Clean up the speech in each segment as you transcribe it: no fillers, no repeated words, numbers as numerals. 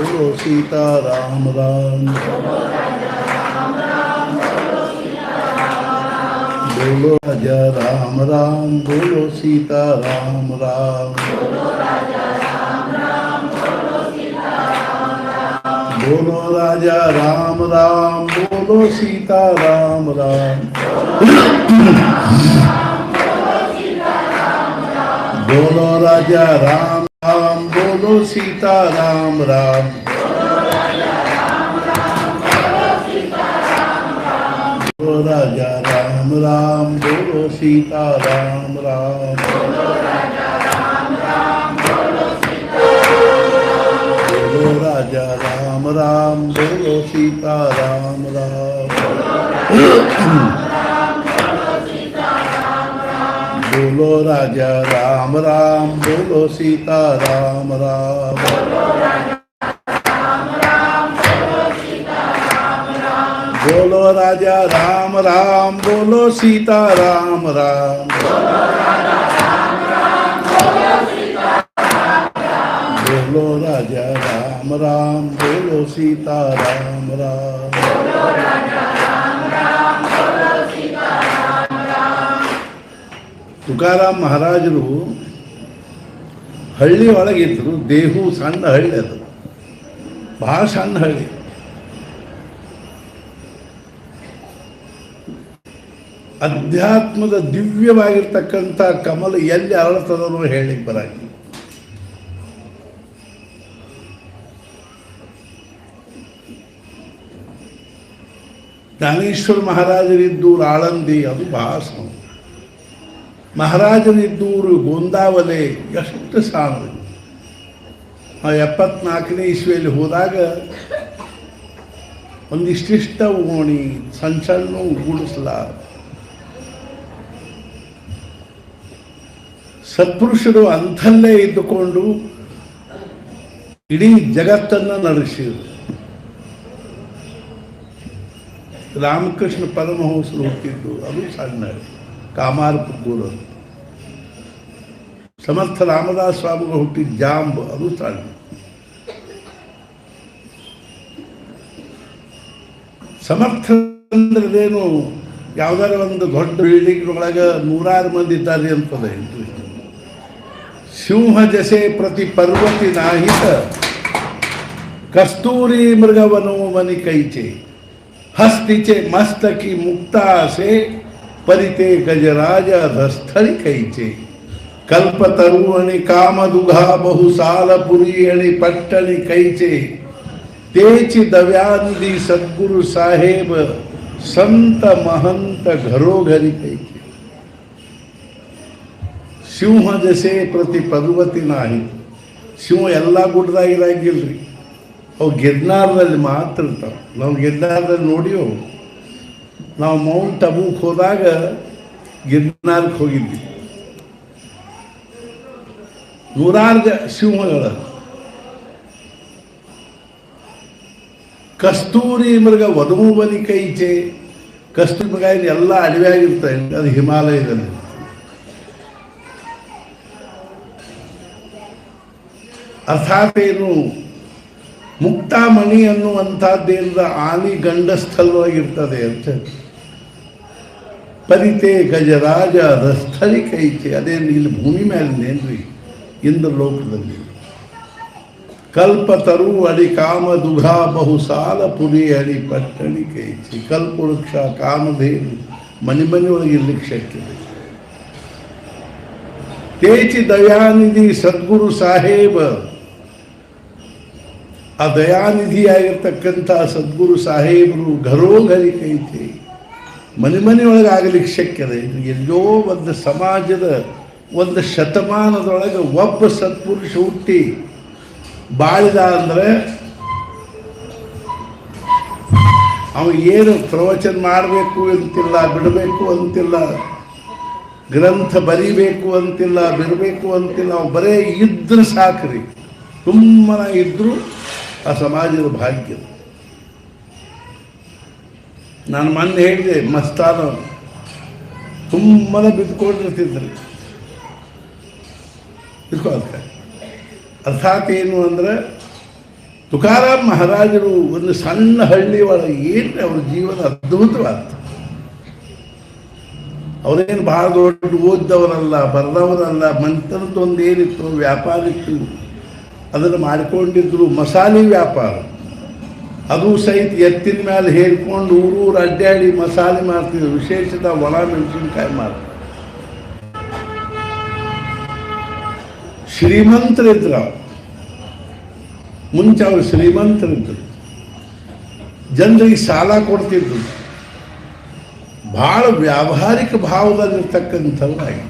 बोलो सीताराम राम। बोलो राजा राम राम, बोलो सीताराम राम। बोलो राजा राम राम, बोलो सीताराम राम। बोलो राजा राम राम, बोलो सीताराम राम। बोलो राजा राम राम, बोलो सीताराम राम। बोलो राजा राम राम, बोलो सीताराम राम। बोलो राजा राम राम, बोलो सीताराम राम। बोलो राजा राम राम, बोलो सीताराम राम। बोलो राजा राम राम, बोलो सीताराम राम। ತುಕಾರಾಮ್ ಮಹಾರಾಜರು ಹಳ್ಳಿ ಒಳಗಿದ್ರು. ದೇಹು ಸಣ್ಣ ಹಳ್ಳಿ, ಅದು ಬಹಳ ಸಣ್ಣ ಹಳ್ಳಿ. ಅಧ್ಯಾತ್ಮದ ದಿವ್ಯವಾಗಿರ್ತಕ್ಕಂಥ ಕಮಲ ಎಲ್ಲಿ ಅರಳತದೋ ಹೇಳಲಿಕ್ಕೆ ಬರಾಗಿ. ಜ್ಞಾನೇಶ್ವರ ಮಹಾರಾಜರಿದ್ದೂರು ಆಳಂದಿ, ಅದು ಬಹಳ ಸಣ್ಣ. ಮಹಾರಾಜರಿದ್ದೂರು ಗೋಂದಾವಲೆ, ಎಷ್ಟು ಸಾಣ. 74ನೇ ಇಸ್ವಿಯಲ್ಲಿ ಹೋದಾಗ ಒಂದಿಷ್ಟಿಷ್ಟ ಓಣಿ, ಸಣ್ಣ ಸಣ್ಣ ಗುಡಿಸಲ. ಸತ್ಪುರುಷರು ಅಂಥಲ್ಲೇ ಇದ್ದುಕೊಂಡು ಇಡೀ ಜಗತ್ತನ್ನು ನಡೆಸಿದರು. ರಾಮಕೃಷ್ಣ ಪರಮಹಂಸರು ಹುಟ್ಟಿದ್ದು ಅದು ಸಣ್ಣ ಕಾಮಾರಪುರ. ಸಮರ್ಥ ರಾಮದಾಸ್ ಸ್ವಾಮಿಗಳು ಹುಟ್ಟಿದ ಜಾಂಬ್, ಅದು ಸಣ್ಣ. ಸಮರ್ಥ ಅಂದ್ರೇನು, ಯಾವುದಾರ ಒಂದು ದೊಡ್ಡ ಬಿಲ್ಡಿಂಗ್ ಒಳಗೆ 100 ಮಂದಿ ಇದ್ದಾರೆ ಅಂತದೆ. ಸಿಂಹ ಜಸೆ ಪ್ರತಿ ಪರ್ವತಿ ನಾಹಿತ, ಕಸ್ತೂರಿ ಮೃಗವನೋ ಮನಿ ಕೈಚೆ, ಹಸ್ತಿಚೆ ಮಸ್ತಕಿ ಮುಕ್ತಾಸೆ, ಪರಿತೆ ಗಜರಾಜ ರಸ್ಥಳಿ ಕೈಚೆ, ಕಲ್ಪತರುವಣಿ ಕಾಮದುಘಾ ಬಹುಸಾಲ ಪುರಿಯಣಿ ಪಟ್ಟಣಿ ಕೈಚೆ, ತೇಚಿ ದವ್ಯಾನಿಧಿ ಸದ್ಗುರು ಸಾಹೇಬ ಸಂತ ಮಹಂತ ಘರೋಘರಿ ಕೈಚೆ. ಸಿಂಹ ಜಸೆ ಪ್ರತಿ ಪರ್ವತಿ ನಾಹಿ. ಸಿಂಹ ಎಲ್ಲ ಗುಡ್ಡದಾಗಿರಂಗಿಲ್ರಿ, ಅವು ಗಿರ್ನಾರದಲ್ಲಿ ಮಾತ್ರ ಇರ್ತಾವೆ. ನಾವು ಗಿರ್ನಾರದಲ್ಲಿ ನೋಡಿಯೋ, ನಾವು ಮೌಂಟ್ ಅಬೂಕ್ ಹೋದಾಗ ಗಿರ್ನಾರ್ಗೆ ಹೋಗಿದ್ವಿ. 100 ಸಿಂಹಗಳ. ಕಸ್ತೂರಿ ಮೃಗ ವಧುಮುಬಲಿ ಕೈಚೆ. ಕಸ್ತೂರಿ ಮೃಗ ಎಲ್ಲ ಅಡವಿಯಾಗಿರ್ತದೆ, ಅದು ಹಿಮಾಲಯದಲ್ಲಿ. ಅರ್ಥಾತ್ ಏನು, ಮುಕ್ತಾಮಣಿ ಅನ್ನುವಂಥದ್ದೇನಿಲ್ಲ, ಆನಿ ಗಂಡಸ್ಥಲವಾಗಿರ್ತದೆ ಅಂತ. ಪರಿತೆ ಗಜರಾಜ ರಸ್ಥಳಿ ಕೈಚೆ, ಅದೇನು ಇಲ್ಲಿ ಭೂಮಿ ಮೇಲಿಂದೇನ್ರಿ, ಇಂದ್ರ ಲೋಕದಲ್ಲಿ. ಕಲ್ಪತರು ಅಡಿ ಕಾಮದುಘಾ ಬಹುಸಾಲ ಪುರಿ ಅಡಿ ಪಟ್ಟಣಿ ಕೈಚೆ. ಕಲ್ಪವೃಕ್ಷ ಕಾಮಧೇನು ಮನೆ ಮನೆಯೊಳಗೆ ಇರ್ಲಿಕ್ಕೆ ಶಕ್ಯ. ತೇಚಿ ದಯಾನಿಧಿ ಸದ್ಗುರು ಸಾಹೇಬ, ಆ ದಯಾನಿಧಿಯಾಗಿರ್ತಕ್ಕಂಥ ಸದ್ಗುರು ಸಾಹೇಬರು ಘರೋಘರಿ ಕೈತೆ, ಮನೆ ಮನೆಯೊಳಗೆ ಆಗಲಿಕ್ಕೆ ಶಕ್ಯದ. ಎಲ್ಲೋ ಒಂದು ಸಮಾಜದ ಒಂದು ಶತಮಾನದೊಳಗೆ ಒಬ್ಬ ಸತ್ಪುರುಷ ಹುಟ್ಟಿ ಬಾಳಿದ ಅಂದರೆ ಅವ ಏನು ಪ್ರವಚನ ಮಾಡಬೇಕು ಅಂತಿಲ್ಲ, ಬಿಡಬೇಕು ಅಂತಿಲ್ಲ, ಗ್ರಂಥ ಬರೀಬೇಕು ಅಂತಿಲ್ಲ, ಬಿಡಬೇಕು ಅಂತಿಲ್ಲ. ಅವ ಬರೇ ಇದ್ರೆ ಸಾಕ್ರಿ, ಸುಮ್ಮನ ಇದ್ದರೂ ಆ ಸಮಾಜದ ಭಾಗ್ಯ. ನಾನು ಮೊನ್ನೆ ಹೇಳಿದೆ, ಮಸ್ತಾನ ಸುಮ್ಮನೆ ಬಿದ್ದುಕೊಂಡಿರ್ತಿದ್ರಿ. ಅರ್ಥಾತ್ ಏನು ಅಂದರೆ ತುಕಾರಾಮ್ ಮಹಾರಾಜರು ಒಂದು ಸಣ್ಣ ಹಳ್ಳಿ ಒಳಗೆ ಏನು ಅವ್ರ ಜೀವನ ಅದ್ಭುತವಾದ. ಅವರೇನು ಬಹಳ ದೊಡ್ಡ ಓದ್ದವರಲ್ಲ, ಬರೆದವರಲ್ಲ. ಮಂತ್ರದ್ದು ಒಂದು ಏನಿತ್ತು, ವ್ಯಾಪಾರ ಇತ್ತು, ಅದನ್ನು ಮಾಡಿಕೊಂಡಿದ್ರು. ಮಸಾಲೆ ವ್ಯಾಪಾರ, ಅದು ಸಹಿತ ಎತ್ತಿನ ಮೇಲೆ ಹೇರ್ಕೊಂಡು ಊರೂರು ಅಡ್ಡಾಡಿ ಮಸಾಲೆ ಮಾಡ್ತಿದ್ರು. ವಿಶೇಷತ ಒಣ ಮೆಣಸಿನ್ಕಾಯಿ ಮಾಡ್ತಾರೆ. ಶ್ರೀಮಂತರಿದ್ರು. ಮುಂಚೆ ಅವರು ಶ್ರೀಮಂತರಿದ್ದರು, ಜನರಿಗೆ ಸಾಲ ಕೊಡ್ತಿದ್ರು. ಬಹಳ ವ್ಯಾವಹಾರಿಕ ಭಾವದಲ್ಲಿರ್ತಕ್ಕಂಥವ್ರಾಗಿ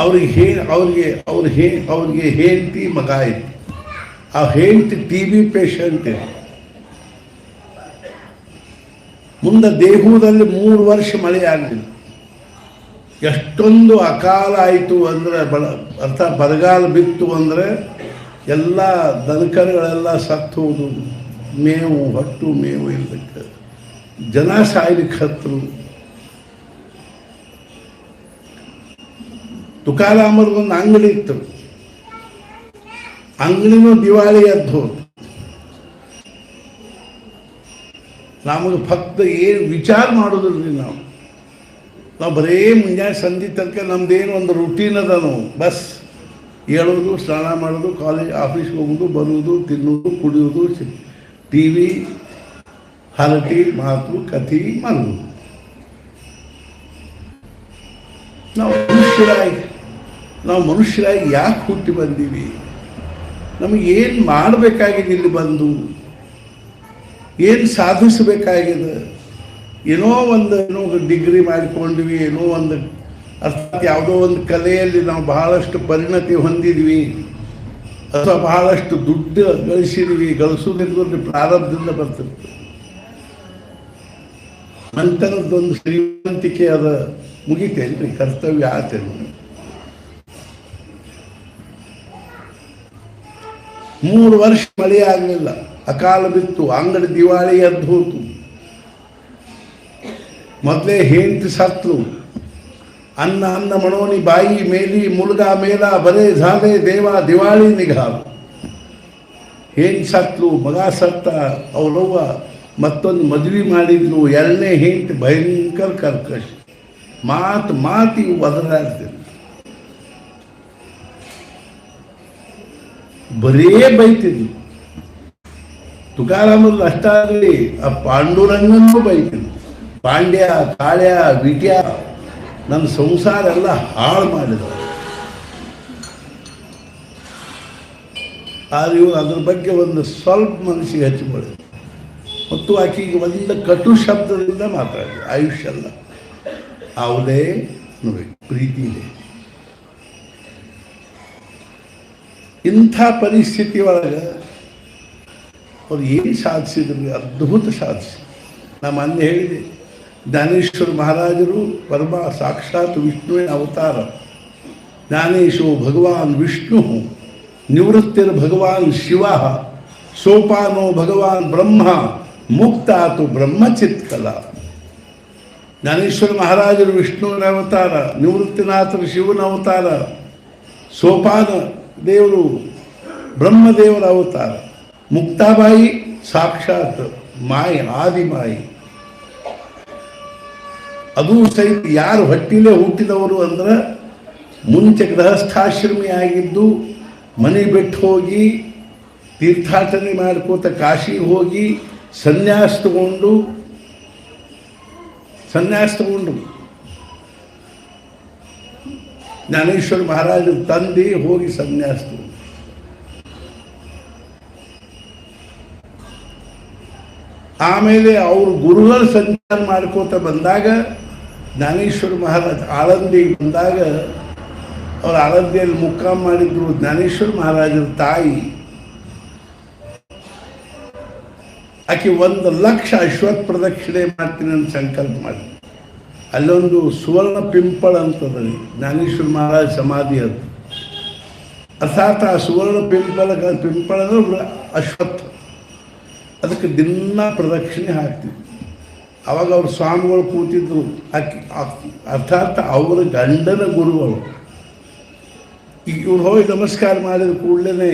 ಅವ್ರಿಗೆ ಹೆಂಡತಿ ಮಗ ಇತ್ತು. ಆ ಹೆಂಡತಿ TB ಪೇಷಂಟ್ ಇದೆ. ಮುಂದೆ ದೇಹದಲ್ಲಿ 3 ವರ್ಷ ಮಳೆ ಆಗಲಿಲ್ಲ. ಎಷ್ಟೊಂದು ಅಕಾಲ ಆಯಿತು ಅಂದರೆ ಅರ್ಥಾತ್ ಬರಗಾಲ ಬಿತ್ತು ಅಂದರೆ ಎಲ್ಲ ದನಕರುಗಳೆಲ್ಲ ಸತ್ತು ಹೋದು. ಮೇವು, ಹೊಟ್ಟು ಮೇವು ಇಲ್ಲದಕ್ಕೆ ಜನ ಸಾಯ್ಲಿಕ್ಕೆ ಹತ್ತರು. ತುಕಾರಾಮರ್ಗೊಂದು ಅಂಗಡಿ ಇತ್ತು. ಅಂಗಡಿನೂ ದಿವಾಳಿ ಎದ್ದು ಹೋತು. ನಮಗೆ ಫಕ್ತ ಏನು ವಿಚಾರ ಮಾಡೋದಿಲ್ರಿ. ನಾವು ಬರೇ ಮುಂಜಾನೆ ಸಂಧಿ ತನಕ ನಮ್ದೇನು ಒಂದು ರೂಟೀನ್ ಅದ. ನಾವು ಬಸ್ ಹೇಳೋದು, ಸ್ನಾನ ಮಾಡೋದು, ಕಾಲೇಜ್ ಆಫೀಸ್ಗೆ ಹೋಗೋದು, ಬರುವುದು, ತಿನ್ನೋದು, ಕುಡಿಯೋದು, TV, ಹರಟಿ, ಮಾತು, ಕಥೆ ಮಾಡೋದು. ನಾವು ಮನುಷ್ಯರಾಗಿ ಯಾಕೆ ಹುಟ್ಟಿ ಬಂದೀವಿ? ನಮಗೆ ಏನು ಮಾಡಬೇಕಾಗಿದೆ? ಇಲ್ಲಿ ಬಂದು ಏನು ಸಾಧಿಸಬೇಕಾಗಿದೆ? ಏನೋ ಡಿಗ್ರಿ ಮಾಡಿಕೊಂಡ್ವಿ, ಏನೋ ಒಂದು ಅರ್ಥಾತ್ ಯಾವುದೋ ಒಂದು ಕಲೆಯಲ್ಲಿ ನಾವು ಬಹಳಷ್ಟು ಪರಿಣತಿ ಹೊಂದಿದ್ವಿ, ಅಥವಾ ಬಹಳಷ್ಟು ದುಡ್ಡು ಗಳಿಸಿದ್ವಿ. ಗಳಿಸೋದ್ರಿಂದ ಪ್ರಾರಬ್ಧದಿಂದ ಬರ್ತಿರ್ತದೆ. ಅಂತರದ್ದೊಂದು ಶ್ರೀಮಂತಿಕೆ ಅದ, ಮುಗಿತೇನ್ರಿ, ಕರ್ತವ್ಯ ಆತೇನು. 3 ವರ್ಷ ಮಳೆ ಆಗಲಿಲ್ಲ, ಅಕಾಲ ಬಿತ್ತು, ಅಂಗಡಿ ದಿವಾಳಿ ಎದ್ದು ಹೋತು. ಮೊದಲೇ ಹೆಂಡತಿ ಸತ್ಲು. ಅನ್ನ ಮಣೋನಿ ಬಾಯಿ ಮೇಲಿ ಮುಳುಗಾ ಮೇಲ ಬರೇ ಝಾಲೆ ದೇವ ದಿವಾಳಿ ನಿಘಾವು. ಹೆಂಡತಿ ಸತ್ಲು, ಮಗ ಸತ್ತ. ಅವರವ್ವ ಮತ್ತೊಂದು ಮದುವೆ ಮಾಡಿದ್ಲು. 2ನೇ ಹೆಂಡತಿ ಭಯಂಕರ ಕರ್ಕಶ, ಮಾತಿಗೆ ಒದರಾಡ್ತಿದ್ರು. ಬರೇ ಬೈತಿದ್ಲು. ತುಕಾರಾಮರು ಅಷ್ಟಾಗಲಿ ಆ ಪಾಂಡುರಂಗನೂ ಬೈತಿದ್ರು. ಪಾಂಡ್ಯ, ಕಾಳ್ಯ, ವಿಟ್ಯ ನನ್ನ ಸಂಸಾರ ಎಲ್ಲ ಹಾಳು ಮಾಡಿದ. ಆದ್ರೆ ಇವರು ಅದ್ರ ಬಗ್ಗೆ ಒಂದು ಸ್ವಲ್ಪ ಮನಸ್ಸಿಗೆ ಹಚ್ಚಿಕೊಳ್ಳಿ. ಮತ್ತು ಆಕೆಗೆ ಒಂದು ಕಟು ಶಬ್ದದಿಂದ ಮಾತಾಡಿ ಆಯುಷ್ಯ ಅಲ್ಲ. ಅವಳೇ ನೋಡಿ, ಪ್ರೀತಿ ಇದೆ. ಇಂಥ ಪರಿಸ್ಥಿತಿ ಒಳಗೆ ಅವ್ರು ಏನು ಸಾಧಿಸಿದ್ರು? ಅದ್ಭುತ ಸಾಧಿಸಿ. ನಾನು ಮೊನ್ನೆ ಹೇಳಿದೆ, ಜ್ಞಾನೇಶ್ವರ ಮಹಾರಾಜರು ಪರಮ ಸಾಕ್ಷಾತ್ ವಿಷ್ಣುವಿನ ಅವತಾರ. ಜ್ಞಾನೇಶೋ ಭಗವಾನ್ ವಿಷ್ಣು, ನಿವೃತ್ತಿರ್ ಭಗವಾನ್ ಶಿವ, ಸೋಪಾನೋ ಭಗವಾನ್ ಬ್ರಹ್ಮ, ಮುಕ್ತಾತು ಬ್ರಹ್ಮಚಿತ್ಕಲ. ಜ್ಞಾನೇಶ್ವರ ಮಹಾರಾಜರು ವಿಷ್ಣುವಿನ ಅವತಾರ, ನಿವೃತ್ತಿನಾಥರು ಶಿವನ ಅವತಾರ, ಸೋಪಾನ ದೇವರು ಬ್ರಹ್ಮದೇವರ ಅವತಾರ, ಮುಕ್ತಾಬಾಯಿ ಸಾಕ್ಷಾತ್ ಮಾಯಿ, ಆದಿಮಾಯಿ. ಅದು ಸಹಿತ ಯಾರು ಹೊಟ್ಟಿಲೇ ಹುಟ್ಟಿದವರು ಅಂದ್ರೆ ಮುಂಚೆ ಗೃಹಸ್ಥಾಶ್ರಮಿ ಆಗಿದ್ದು, ಮನೆ ಬಿಟ್ಟು ಹೋಗಿ ತೀರ್ಥಾಟನೆ ಮಾಡ್ಕೋತ ಕಾಶಿಗೆ ಹೋಗಿ ಸನ್ಯಾಸ ತಗೊಂಡು ಜ್ಞಾನೇಶ್ವರ ಮಹಾರಾಜರು ತಂದೆ ಹೋಗಿ ಸನ್ಯಾಸ ತಗೊಂಡು ಆಮೇಲೆ ಅವರು ಗುರುಗಳು ಸಂಚಾರ ಮಾಡ್ಕೋತ ಬಂದಾಗ ಜ್ಞಾನೇಶ್ವರ ಮಹಾರಾಜ್ ಆಳಂದಿಗೆ ಬಂದಾಗ ಅವ್ರು ಆಳಂದಿಯಲ್ಲಿ ಮುಕ್ಕಾಂ ಮಾಡಿದ್ರು. ಜ್ಞಾನೇಶ್ವರ ಮಹಾರಾಜರ ತಾಯಿ ಆಕೆ 1,00,000 ಅಶ್ವತ್ಥ ಪ್ರದಕ್ಷಿಣೆ ಮಾಡ್ತೀನಿ ಅಂತ ಸಂಕಲ್ಪ ಮಾಡಿ. ಅಲ್ಲೊಂದು ಸುವರ್ಣ ಪಿಂಪಳ ಅಂತದ್ರಿ, ಜ್ಞಾನೇಶ್ವರ ಮಹಾರಾಜ ಸಮಾಧಿ ಅದು. ಅರ್ಥಾತ್ ಆ ಸುವರ್ಣ ಪಿಂಪಳ ಅಶ್ವತ್ಥ, ಅದಕ್ಕೆ ದಿನ ಪ್ರದಕ್ಷಿಣೆ ಹಾಕ್ತಿದ್ರು. ಅವಾಗ ಅವ್ರ ಸ್ವಾಮಿಗಳು ಕೂತಿದ್ರು. ಅರ್ಥಾತ್ ಅವರ ಗಂಡನ ಗುರುಗಳು ಈಗ ಇವ್ರು ಹೋಗಿ ನಮಸ್ಕಾರ ಮಾಡಿದ ಕೂಡಲೇ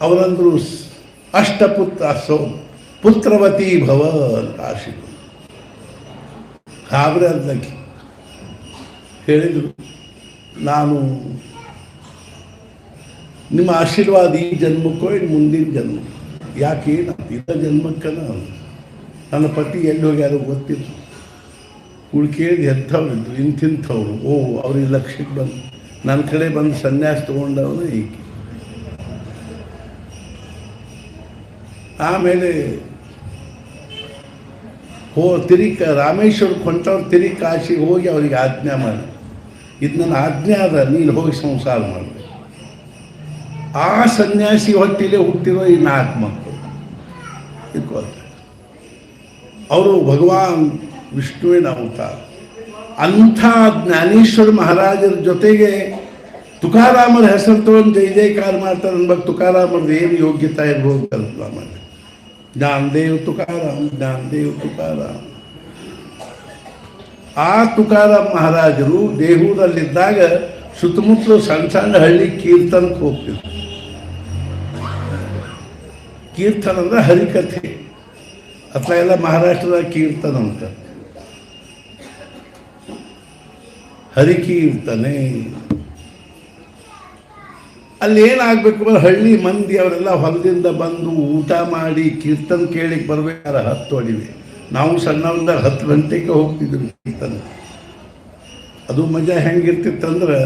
ಅವರಂದ್ರು ಅಷ್ಟಪುತ್ರ ಪುತ್ರವತಿ ಭವ ಅಂತ ಆಶೀರ್ವಾದ. ಗಾಬರಿ ಅದಕ್ಕೆ ಹೇಳಿದರು, ನಾನು ನಿಮ್ಮ ಆಶೀರ್ವಾದ ಈ ಜನ್ಮಕ್ಕೋ ಇನ್ನು ಮುಂದಿನ ಜನ್ಮ, ಯಾಕೆ ಇದ್ದ ಜನ್ಮಕ್ಕನ ನನ್ನ ಪತಿ ಎಲ್ಲಿ ಹೋಗ್ಯಾರೋ ಗೊತ್ತಿಲ್ಲ. ಇವ್ಳು ಕೇಳಿದ ಎಂಥವ್ರು ಇಂಥವ್ರು, ಅವ್ರಿಗೆ ಲಕ್ಷ್ಯಕ್ಕೆ ಬಂದು ನನ್ನ ಕಡೆ ಬಂದು ಸನ್ಯಾಸ ತೊಗೊಂಡವನು ಹೀಗೆ. ಆಮೇಲೆ ತಿರುಗಿ ರಾಮೇಶ್ವರಕ್ಕೆ ಹೊಂಟವ್ರು ತಿರುಗಿ ಕಾಶಿಗೆ ಹೋಗಿ ಅವ್ರಿಗೆ ಆಜ್ಞೆ ಮಾಡಿ, ಇದು ನನ್ನ ಆಜ್ಞೆ ಅದ, ನೀನು ಹೋಗಿ ಸಂಸಾರ ಮಾಡಿ. ಆ ಸನ್ಯಾಸಿ ಹೊಟ್ಟಿಲೆ ಹುಟ್ಟಿರೋ ಈ 4 ಮಕ್ಕಳು ಇಟ್ಕೊಳ್ತಾರೆ. ಅವರು ಭಗವಾನ್ ವಿಷ್ಣುವಿನ ಅವತಾರ. ಅಂಥ ಜ್ಞಾನೇಶ್ವರ ಮಹಾರಾಜರ ಜೊತೆಗೆ ತುಕಾರಾಮರ ಹೆಸರು ತಗೊಂಡು ಜೈ ಜೈಕಾರ ಮಾಡ್ತಾರೆ ಅನ್ಬೇಕು. ತುಕಾರಾಮರದ್ದು ಏನು ಯೋಗ್ಯತಾ ಇರ್ಬೋದು ಕಲ್ಪನಾ ಮಾಡಿ. ಜ್ಞಾನದೇವ್ ತುಕಾರಾಮ್, ಜ್ಞಾನದೇವ್ ತುಕಾರಾಮ್. ಆ ತುಕಾರಾಮ್ ಮಹಾರಾಜರು ದೇಹೂರಲ್ಲಿದ್ದಾಗ ಸುತ್ತಮುತ್ತಲು ಸಣ್ಣ ಸಣ್ಣ ಹಳ್ಳಿ ಕೀರ್ತನಕ್ಕೆ ಹೋಗ್ತಿದ್ರು. ಕೀರ್ತನ ಅಂದರೆ ಹರಿಕಥೆ, ಅಥವಾ ಎಲ್ಲ ಮಹಾರಾಷ್ಟ್ರದ ಕೀರ್ತನ ಅಂತ, ಹರಿಕೀರ್ತನೆ. ಅಲ್ಲಿ ಏನಾಗಬೇಕು ಅಂದ್ರೆ ಹಳ್ಳಿ ಮಂದಿ ಅವರೆಲ್ಲ ಹೊಲದಿಂದ ಬಂದು ಊಟ ಮಾಡಿ ಕೀರ್ತನ ಕೇಳಿಗೆ ಬರ್ಬೇಕಾದ್ರೆ 10 ಅಡಿವೆ. ನಾವು ಸಣ್ಣವರಿಂದ 10 ಗಂಟೆಗೆ ಹೋಗ್ತಿದ್ವಿ ಕೀರ್ತನ. ಅದು ಮಜಾ ಹೆಂಗಿರ್ತಿತ್ತಂದ್ರೆ,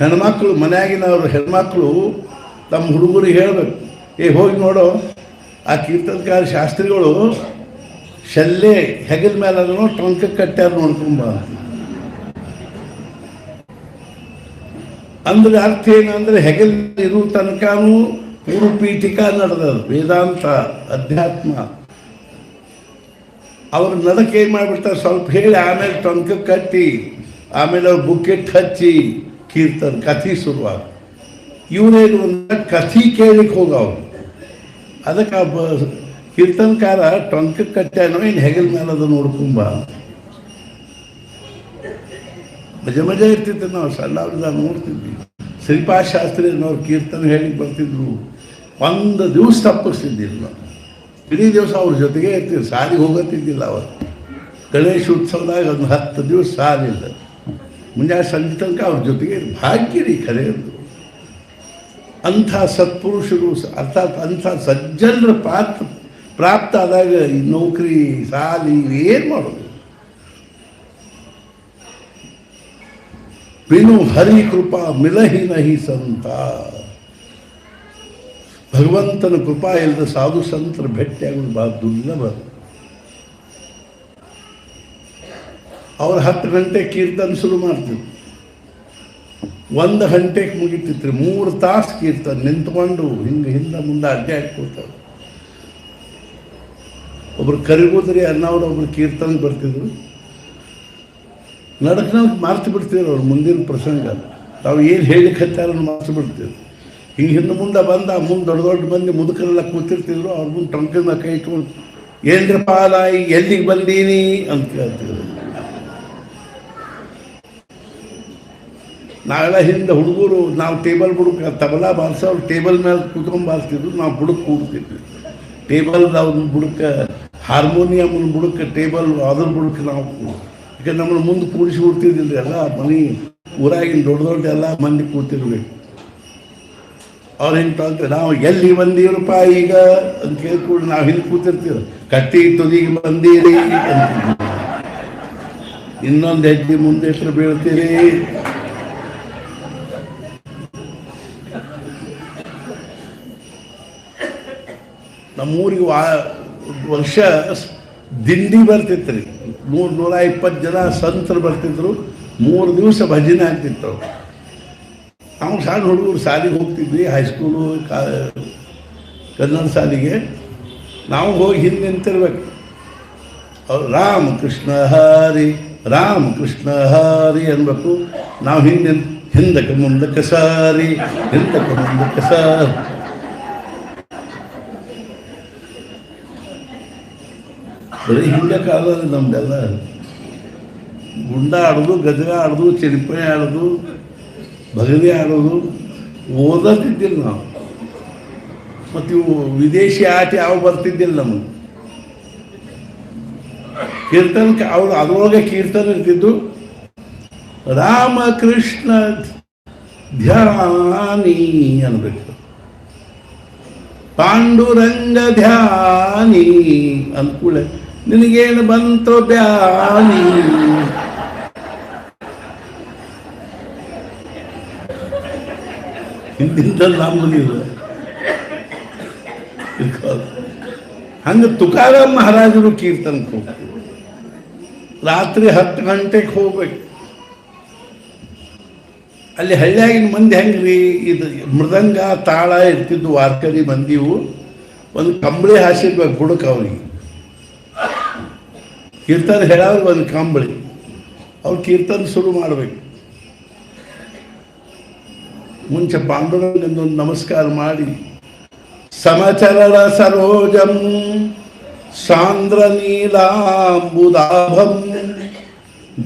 ಹೆಣ್ಮಕ್ಳು ಮನೆಯಾಗಿನವರು ಹೆಣ್ಮಕ್ಳು ತಮ್ಮ ಹುಡುಗರಿಗೆ ಹೇಳಬೇಕು, ಹೋಗಿ ನೋಡೋ ಆ ಕೀರ್ತನಕಾರ ಶಾಸ್ತ್ರಿಗಳು ಶಲ್ಲೆ ಹೆಗಲ ಮೇಲೆ ಅದನ್ನು ಟ್ರಂಕಕ್ಕೆ ಕಟ್ಟ್ಯಾರ ನೋಡ್ಕೊಂಬ. ಅಂದ್ರೆ ಅರ್ಥ ಏನಂದ್ರೆ ಹೆಗಲ್ ಇರೋ ತನಕನೂ ಪೂರ್ವ ಪೀಠಿಕಾ ನಡೆದದು, ವೇದಾಂತ ಅಧ್ಯಾತ್ಮ. ಅವ್ರ ನಡಕ್ಕೆ ಏನು ಮಾಡಿಬಿಡ್ತಾರೆ, ಸ್ವಲ್ಪ ಹೇಳಿ ಆಮೇಲೆ ಟ್ರಂಕಕ್ಕೆ ಕಟ್ಟಿ ಆಮೇಲೆ ಅವ್ರು ಬುಕ್ಕೆಟ್ ಹಚ್ಚಿ ಕೀರ್ತನ ಕಥೆ ಶುರುವಾಗ. ಇವರೇನು ಒಂದು ಕಥೆ ಕೇಳಲಿಕ್ಕೆ ಹೋಗವ್ರು. ಅದಕ್ಕೆ ಕೀರ್ತನಕಾರ ಟ್ರಂಕಕ್ಕೆ ಕಟ್ಟ್ಯಾನೋ ಇನ್ನು ಹೆಗಲ ಮೇಲೆ ಅದು ನೋಡ್ಕೊಂಬ. ಮಜಾ ಇರ್ತಿತ್ತು. ನಾವು ಸಣ್ಣವ್ರಿಂದ ನೋಡ್ತಿದ್ವಿ. ಶ್ರೀಪಾದ ಶಾಸ್ತ್ರಿ ಅನ್ನೋರು ಕೀರ್ತನ ಹೇಳಿ ಬರ್ತಿದ್ರು. ಒಂದು ದಿವಸ ತಪ್ಪಿಸ್ತಿದ್ದಿಲ್ಲ ನಾವು. ಇಡೀ ದಿವಸ ಅವ್ರ ಜೊತೆಗೆ ಇರ್ತಿದ್ರು. ಸಾಲಿಗೆ ಹೋಗತ್ತಿದ್ದಿಲ್ಲ ಅವರು. ಗಣೇಶ ಉತ್ಸವದಾಗ ಒಂದು 10 ದಿವಸ ಸಾಲಿಲ್ಲ. ಮುಂಜಾನೆ ಸಂಜೆ ತನಕ ಅವ್ರ ಜೊತೆಗೆ ಭಾಗ್ಯ ರೀ ಖರೆಯದು. ಅಂಥ ಸತ್ಪುರುಷರು ಅರ್ಥಾತ್ ಅಂಥ ಸಜ್ಜನರ ಪ್ರಾಪ್ತ ಆದಾಗ ಈ ನೌಕರಿ ಸಾಲಿ ಏನು ಮಾಡೋದು. ಬಿನು ಹರಿ ಕೃಪಾ ಮಿಲಹಿ ನಹಿ ಸಂತ. ಭಗವಂತನ ಕೃಪಾ ಇಲ್ಲದ ಸಾಧು ಸಂತರ ಭೇಟಿಯಾಗೋದು ಬಹಳ ದುರ್ಲಭ. ಅವ್ರು 10 ಗಂಟೆ ಕೀರ್ತನ ಶುರು ಮಾಡ್ತಿದ್ರು, 1 ಗಂಟೆಗೆ ಮುಗಿತಿತ್ತು. 3 ತಾಸು ಕೀರ್ತನ ನಿಂತ್ಕೊಂಡು ಹಿಂದೆ ಮುಂದೆ ಅಡ್ಡೆ ಹಾಕ್ಕೊಳ್ತಾರೆ. ಒಬ್ರು ಕರಿಗೋದ್ರಿ ಅನ್ನೋರು ಒಬ್ರು ಕೀರ್ತನ ಬರ್ತಿದ್ರು. ನಡಕ್ ಮಾರ್ತು ಬಿಡ್ತಿದ್ರು ಅವ್ರು. ಮುಂದಿನ ಪ್ರಸಂಗ ತಾವು ಏನು ಹೇಳಿಕ್ಕೆ ಹತ್ತಾರನ್ನು ಮಾರ್ತು ಬಿಡ್ತಿದ್ರು. ಹಿಂದೆ ಮುಂದೆ ಬಂದ ಮುಂದೆ ದೊಡ್ಡ ಮಂದಿ ಮುದುಕರೆಲ್ಲ ಕೂತಿರ್ತಿದ್ರು. ಅವ್ರ ಮುಂದೆ ಟೊಂಕದ ಕೈ ಇಟ್ಕೊಂಡು, ಏನ್ರಪ್ಪ ನಾಯಿ ಎಲ್ಲಿಗೆ ಬಂದೀನಿ ಅಂತ ಕೇಳ್ತಿದ್ರು. ನಾವೆಲ್ಲ ಹಿಂದೆ ಹುಡುಗರು ನಾವು ಟೇಬಲ್ ಬುಡಕ್ಕೆ ತಬಲಾ ಬಾರಿಸೋ ಅವ್ರು ಟೇಬಲ್ ಮೇಲೆ ಕೂತ್ಕೊಂಡು ಬಾರಿಸ್ತಿದ್ರು. ನಾವು ಬುಡಕ್ಕೆ ಕೂಡ್ತಿದ್ವಿ. ಟೇಬಲ್ ಅವ್ನ ಬುಡಕ್ಕೆ ಹಾರ್ಮೋನಿಯಮ್ನ ಬುಡಕ್ಕೆ ಟೇಬಲ್ ಅದ್ರ ಬುಡಕ್ಕೆ ನಾವು ಯಾಕಂದ್ರೆ ನಮ್ಮನ್ನು ಮುಂದೆ ಕೂಡಿಸಿ ಕೂಡ್ತಿದ್ದಿಲ್ಲ. ಎಲ್ಲ ಮನೆ ಊರಾಗಿನ ದೊಡ್ಡ ಎಲ್ಲ ಮಂದಿ ಕೂತಿರ್ಬೇಕು. ಅವ್ರು ಹಿಂಗೆ ನಾವು ಎಲ್ಲಿ ಬಂದೀರಪ್ಪ ಈಗ ಅಂತ ಕೇಳ್ಕೊಂಡು ನಾವು ಹಿಂದೆ ಕೂತಿರ್ತೀವಿ. ಕಟ್ಟಿ ತುದಿಗೆ ಬಂದೀರಿ ಅಂತ, ಇನ್ನೊಂದು ಹೆಜ್ಜೆ ಮುಂದೆ ಎಷ್ಟು ಬೀಳ್ತೀರಿ. ನಮ್ಮೂರಿಗೆ ವರ್ಷ ದಿಂಡಿ ಬರ್ತಿತ್ತು ರೀ. 100-120 ಜನ ಸಂತರು ಬರ್ತಿದ್ರು. 3 ದಿವಸ ಭಜನೆ ಆಗ್ತಿತ್ತು. ನಾವು ಸಣ್ಣ ಹುಡುಗರು ಶಾಲೆಗೆ ಹೋಗ್ತಿದ್ವಿ, ಹೈಸ್ಕೂಲು ಕನ್ನಡ ಶಾಲೆಗೆ. ನಾವು ಹೋಗಿ ಹಿಂದೆ ನಿಂತಿರ್ಬೇಕು. ಅವ್ರು ರಾಮಕೃಷ್ಣ ಹರಿ ರಾಮಕೃಷ್ಣ ಹರಿ ಅನ್ಬೇಕು. ನಾವು ಹಿಂದಕ್ಕೆ ಮುಂದಕ್ಕೆ ಸಾರಿ, ಹಿಂದಕ್ಕೆ ಮುಂದಕ್ಕೆ ಸಾರಿ. ಬರೀ ಹಿಂದೆ ಕಾಲದಲ್ಲಿ ನಮ್ದೆಲ್ಲ ಗುಂಡ ಆಡೋದು, ಗಜಗ ಆಡೋದು, ಚಿಲಿಪಣಿ ಆಡೋದು, ಭಗವಿ ಆಡೋದು, ಓದತ್ತಿದ್ದಿಲ್ಲ ನಾವು. ಮತ್ತು ಇವು ವಿದೇಶಿ ಆಟ ಯಾವ ಬರ್ತಿದ್ದಿಲ್ಲ ನಮಗೆ. ಕೀರ್ತನಕ್ಕೆ ಅವರು ಅದರೊಳಗೆ ಕೀರ್ತನ ಇರ್ತಿದ್ದು, ರಾಮಕೃಷ್ಣ ಧ್ಯಾನಿ ಅನ್ಬೇಕು, ಪಾಂಡುರಂಗ ಧ್ಯಾನಿ ಅಂದ್ಕೂಳೆ ನಿನಗೇನು ಬಂತು ಧ್ಯಾನಿ. ಹಿಂದಿಂದ ನಮ್ಮದಿಲ್ಲ. ಹಂಗೆ ತುಕಾರಾಮ್ ಮಹಾರಾಜರು ಕೀರ್ತನಕ್ಕೆ ಹೋಗ್ತೀವಿ. ರಾತ್ರಿ 10 ಗಂಟೆಗೆ ಹೋಗ್ಬೇಕು. ಅಲ್ಲಿ ಹಳ್ಳಿಯಾಗಿನ ಮಂದಿ ಹೆಂಗ್ರಿ, ಇದು ಮೃದಂಗ ತಾಳ ಇರ್ತಿದ್ದು ವಾರ್ಕರಿ ಮಂದಿವು. ಒಂದು ಕಂಬಳಿ ಹಾಸಿರ್ಬೇಕು ಬುಡಕ್ಕೆ ಅವ್ರಿಗೆ. ಕೀರ್ತನ ಹೇಳೋರು ಒಂದು ಕಂಬಳಿ, ಅವ್ರು ಕೀರ್ತನ ಶುರು ಮಾಡಬೇಕು. ಮುಂಚೆ ಪಾಂಡುರಂಗಂದೊಂದು ನಮಸ್ಕಾರ ಮಾಡಿ, ಸಮಚರಣ ಸರೋಜಂ ಸಾಂದ್ರ ನೀಲಾಂಬುದಾಭಂ